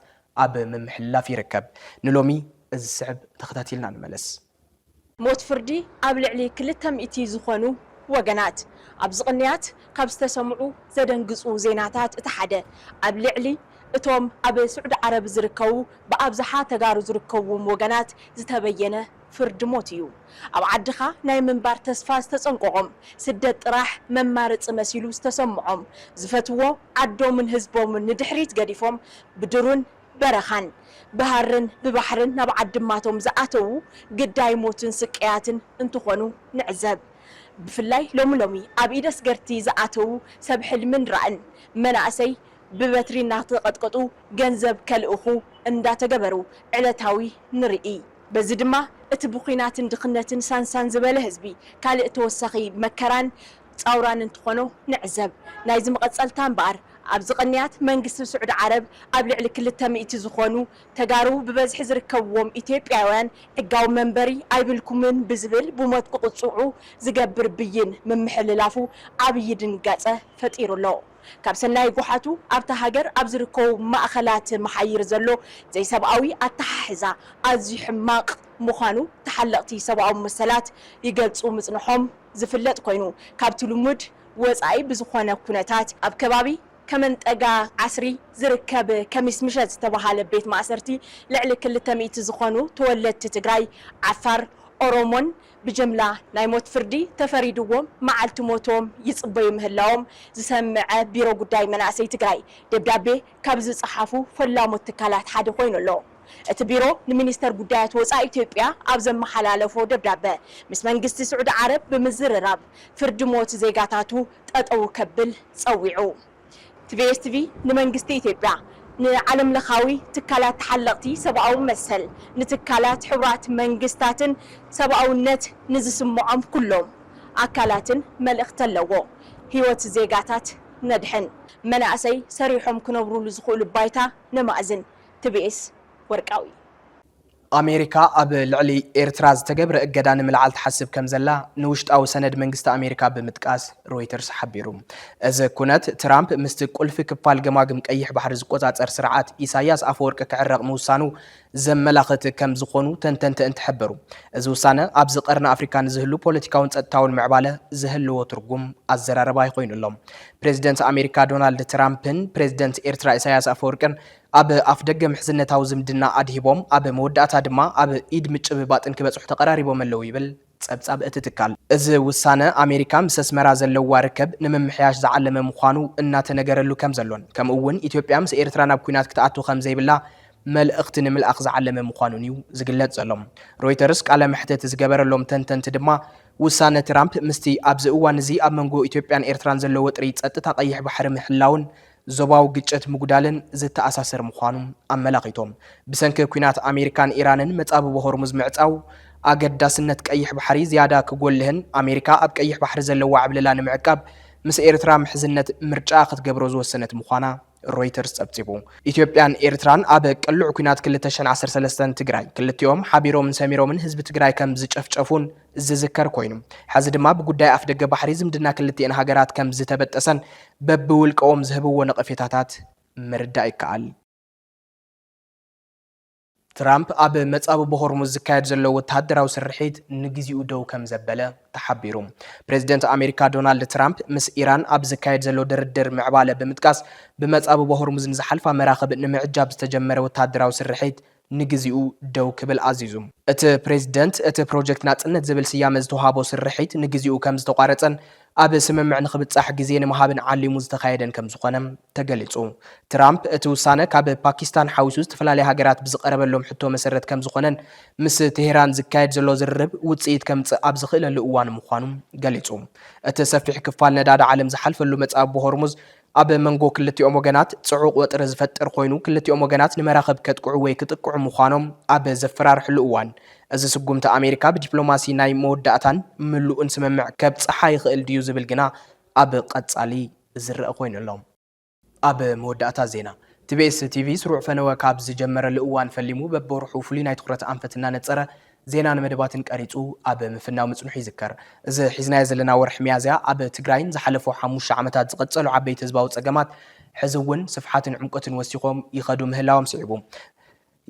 ኣብ ምምሕላፍ ይርከብ ንሎሚ እዚ ስዕብ ተኸታቲልና ንመለስ ሞት ፍርዲ ኣብ ልዕሊ 200 ዝኾኑ ወገናት ኣብ ዝቕንያት ካብ ዝተሰምዑ ዘደንግጹ ዜናታት እቲ ሓደ ኣብ ልዕሊ እቶም ኣብ ስዑድ ዓረብ ዝርከቡ ብኣብዝሓ ተጋሩ ዝርከቡዎም ወገናት ዝተበየነ ፍርዲ ሞት እዩ ኣብ ዓድኻ ናይ ምንባር ተስፋ ዝተጸንቆቖም ስደት ጥራሕ መማረፂ መሲሉ ዝተሰምዖም ዝፈትዎ ዓዶምን ህዝቦምን ንድሕሪት ገዲፎም ብድሩን በረኻን ባህርን ብባሕርን ናብ ዓድማቶም ዝኣተዉ ግዳይ ሞትን ስቅያትን እንትኾኑ ንዕዘብ ብፍላይ ሎሚ ኣብ ኢደስ ገርቲ ዝኣተዉ ሰብ ሕልምን ራእን መናእሰይ ብበትሪ እናተቐጥቀጡ ገንዘብ ከልእኹ እንዳተገበሩ ዕለታዊ ንርኢ በዚ ድማ እቲ ብኹናትን ድኽነትን ሳንሳን ዝበለ ህዝቢ ካልእ ተወሳኺ መከራን ጻውራን እንትኾኑ ንዕዘብ ናይ ዝመቐጸልታ እምበኣር ኣብ ዝቕንያት መንግስቲ ስዑድ ዓረብ ኣብ ልዕሊ 200 ዝኾኑ ተጋሩ ብበዝሒ ዝርከብዎም ኢትዮጵያውያን ሕጋዊ መንበሪ ኣይብልኩምን ብዝብል ብሞት ክቕፅዑ ዝገብር ብይን ምምሕልላፉ ዓብዪ ድንጋጸ ፈጢሩሎ ካብ ሰናይ ጉሓቱ ኣብታ ሃገር ኣብ ዝርከቡ ማእኸላት መሓይር ዘሎ ዘይሰብኣዊ ኣተሓሕዛ ኣዝዩ ሕማቕ ምዃኑ ተሓለቕቲ ሰብኣዊ መሰላት ይገልጹ ምጽንሖም ዝፍለጥ ኮይኑ ካብቲ ልሙድ ወፃኢ ብዝኾነ ኩነታት ኣብ ከባቢ ከመንጠጋ ዓስሪ ዝርከብ ከሚስ ምሸት ዝተባሃለ ቤት ማእሰርቲ ልዕሊ 200 ዝኾኑ ተወለድቲ ትግራይ ዓፋር ኦሮሞን ብጅምላ ናይ ሞት ፍርዲ ተፈሪድዎም መዓልቲ ሞቶም ይጽበዩ ምህላዎም ዝሰምዐ ቢሮ ጉዳይ መናእሰይ ትግራይ ደብዳቤ ካብ ዝጽሓፉ ፈላሞት ትካላት ሓደ ኮይኑ ኣሎ اتبيرو لمينستر قدايات وصاء إثيوبيا أبزم محلالة فو دبدابة مس منجست سعود عرب بمزر راب فرد موت زيقاتاتو تأتو كبل تصويعو تبيس تبي لمنجست إثيوبيا نعلم لخاوي تكالات حلقتي سبعو مسل نتكالات حورات منجستاتن سبعو نت نزس معام كلهم أكالاتن ملقت اللوو هيوت زيقاتات ندحن مناسي سريحهم كنبرو لزخول بايتا نمازن تبيس ورقاوي أمريكا أب العلي إيرتراز تجبر الجدان ملعال تحسب كم زلا نوشت أو سند منجست أمريكا بمتقاس رويترز حبيروم إذا كنت ترامب مستقل في كفال جماجم كأيح بحر زقوزات سرعات إساياس أفورك كعرق موسانو زملاخت كم زخونو تنتنت انت حبرو إذا وسانا أبز قرن أفريكان زهلو بوليتيكاون تتاون معبالة زهلو وترجم الزرار بايقين لهم بريزيدنت أمريكا دونالد ترامبن بريزيدنت إيرترا إساياس أفوركن أب أفدق محزنة توزم دنا أدهبهم أب مودات دما أب إيد متشببات إنك بس قراري بوم اللوي بل تسبب اتتكال إذا وسانا أمريكا مسس مراز اللو واركب نمم حياش زعلم مخانو إننا تنجر له كم زلون كم أون إثيوبيا مس إيرترانا بكونات كتعتو خمزي بالله مل اختن مل أخذ علم مخانونيو زقلت زلهم رويترز على محتة زجبر لهم تنتن تدما وسانا ترامب مستي أبز أوان زي أب منجو إثيوبيان إيرتران زلو وتريد تتقيح بحر محلاون زباو جتشت مجدالن زت أساسر مخانم أملاقيتهم بسنك كونات أمريكان إيرانن متأبو بهرمز معتاو أجد داسنة كأيح بحري زيادة كقول لهن أمريكا أب كأيح بحر زلو وعب للان معكاب مس إيرترا محزنة مرجعة جبروزو السنة مخانا رويترز أبتبو إثيوبيان إيرتران أب كل عكينات كل تشن 10 تجراي كل يوم حبيرو من سميرو من حزب تجراي كم زج أفجفون زذكر كوينم حزد ما بقول أفدق بحري زمدنا كل تين هجرات كم زتبت أسن ببول قوم ذهبوا ونقفتات مرداء كعل ترامب أب متأبو بهرمز زكايد زلو وتهدروا سرحيد نجزي ودو كم زبلة تحبيرهم بريزيدنت أمريكا دونالد ترامب مس إيران أب زكايد زلو دردر معبالة بمتقاس بمتأبو بهرمز نزحلفا مراقب نمعجاب استجمر وتهدروا سرحيد نجزيو دو كبل عزيزم ات بريزيدنت ات بروجكت ناتنت زبل سيامز توهابو سرحيد نجزيو كم زتقارتن أب سممع نخبت صح جزين مهابن علي مزتخايدن كم زخنم تجلسوا ترامب اتوسانة كاب باكستان حوسوس تفلالي هاجرات بزقرب لهم حتى مسرت كم زخنن مس تهران زكايد زلو زرب وتصيد كم أب زخيل اللقوان مخانم جلسوا اتسفح كفال نداد عالم زحلف اللي متأبو هرمز أب منجو كلتي أموجنات تعوق وترز فتر خوينو كلتي أموجنات نمراقب كتقعوي كتقع مخانم أب زفرار حلوان إذا سجمت أمريكا بدبلوماسي ناي موداتان ملو انسمع كبت حايخ الديوز بالجنا أب قد علي زر خوين اللهم أب موداتا زينا تبيس تيفي سروع فنوا كابز جمر الأوان فليمو ببروحو فلينا يتقرأ أنفتنا نتصرى زينا نمدباتن قريتو أب مفنا ومصنوح يذكر إذا حزنا يزلنا ورح ميازيا أب تجراين زحلفوا حموش عمتات قتصلوا عبيت زباو تسقمات حزون صفحات عمقة وسيقوم يخدم هلاهم صعبهم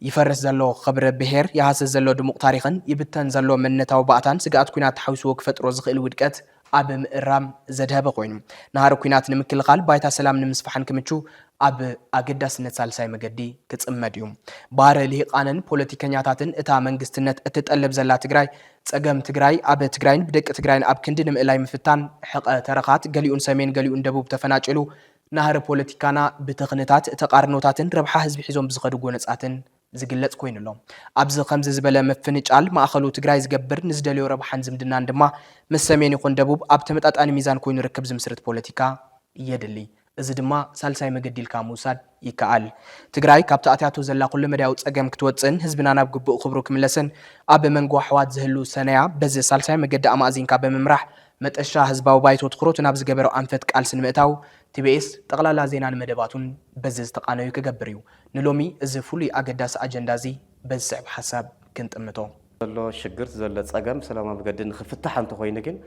يفرس زلو خبر بهير يحسس زلو دموق تاريخن يبتن زلو من نتاو باتان سقات كونات حوسو وقفت روزق الودقات أب مقرام زدهب قوينم نهار كونات نمكل قال بايتا سلام نمسفحن كمتشو أب أقداس نتسالساي مقدي كتسمديوم بار ليقانن بوليتيكانياتاتن اتا منجستنت اتتقلب زلا تجراي تسقم تجراي أب تجراين بدك تجراين أب كندنم إلاي مفتان حق ترقات قليون سمين قليون دبوب تفناجلو نهار بوليتيكانا بتقنيتات تقارنوتاتن ربح حزب حزوم بزغدو نصاتن زقلت كوين اللهم أبز خمس زبالة مفنج على ما أخلو تجراي زجبر نزدليو ربحان زمدنا عندما مسمين يكون دبوب أبتمت أنا ميزان كوين ركب زمسرت بوليتيكا يدلي إذا دما سالساي مجدي الكاموسات يكال تجراي كابتاتياتو زلا كل مداوت أجمع كتوتسن حزبنا نبجب خبرك من لسن أب من جو حواد زهلو سنة بز سالساي مجد أمازين كاب ممرح متأشى حزباو بايتو تخروت نبز جبرو أنفت كالسن متاو تبيس تقلا لازينا المدباتون بزز تقانيو كجبريو نلومي إذا فولي أجداس أجندازي بزعب حساب كنت أمتو الله شجرت زلت أجمع سلام بجد نخفتح أنت خوينكن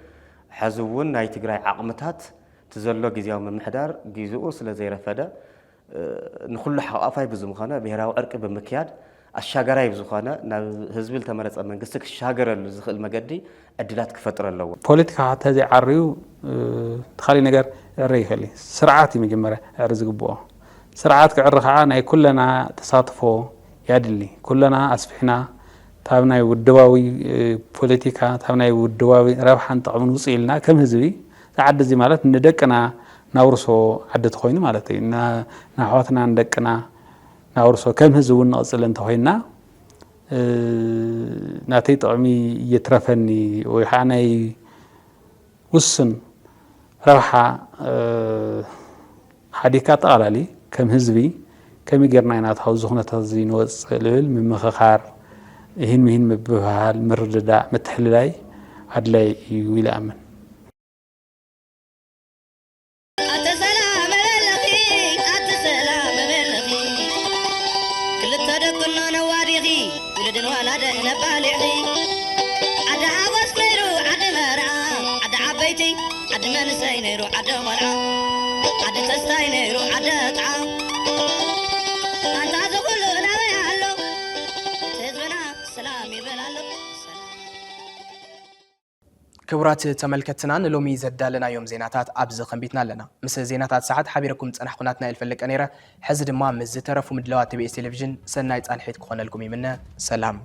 حزوون ناي تجراي عقمتات تزلوا جزياو من محدار جزء سلا زي رفدا نخلو حقافاي بزمخانة بهراو أركب بمكياد الشاجراي بزخانة نهزبيل تمرت أمن قصك الشاجر الزخل مجدي أدلات كفترة اللو بوليتيكا حتى هذه عريو تخلي نجار الريخلي سرعاتي مجمرة أرزق بوه سرعات كعرخان أي كلنا تصادفوا يادلي كلنا أسفحنا تابنا يودواوي بوليتيكا تابنا يودواوي ربحان طعمن وصيلنا كم هزبي تعد زي مالت ندقنا نورسو عدد خوين مالتي نحواتنا ندقنا ናውርሶ ከም ህዝብ ንቕፅል እንተኾይና ናተይ ጥቕሚ እየትረፈኒ ወይ ከዓ ናይ ውስን ረብሓ ሓዲካ ጠቕላሊ ከም ህዝቢ ከመይ ጌርና ኢና ኣብዚ ኩነታት እዚ ንወፅእ ልብል ምምኽኻር ይህን ምሂን ምብባሃል ምርድዳእ ምትሕልላይ ኣድላይ እዩ ኢለ ኣምን ክቡራት ተመልከትናን ሎሚ ዘዳለናዮም ዜናታት ኣብዚ ከንቢትና ኣለና ምስ ዜናታት ሰዓት ሓቢረኩም ፀናሕ ኩናትና ይልፈልቀ ነይረ ሕዚ ድማ ምስ ዝተረፉ ምድለዋት ቲቢኤስ ቴሌቪዥን ሰናይ ፃንሒት ክኾነልኩም ይምነ ሰላም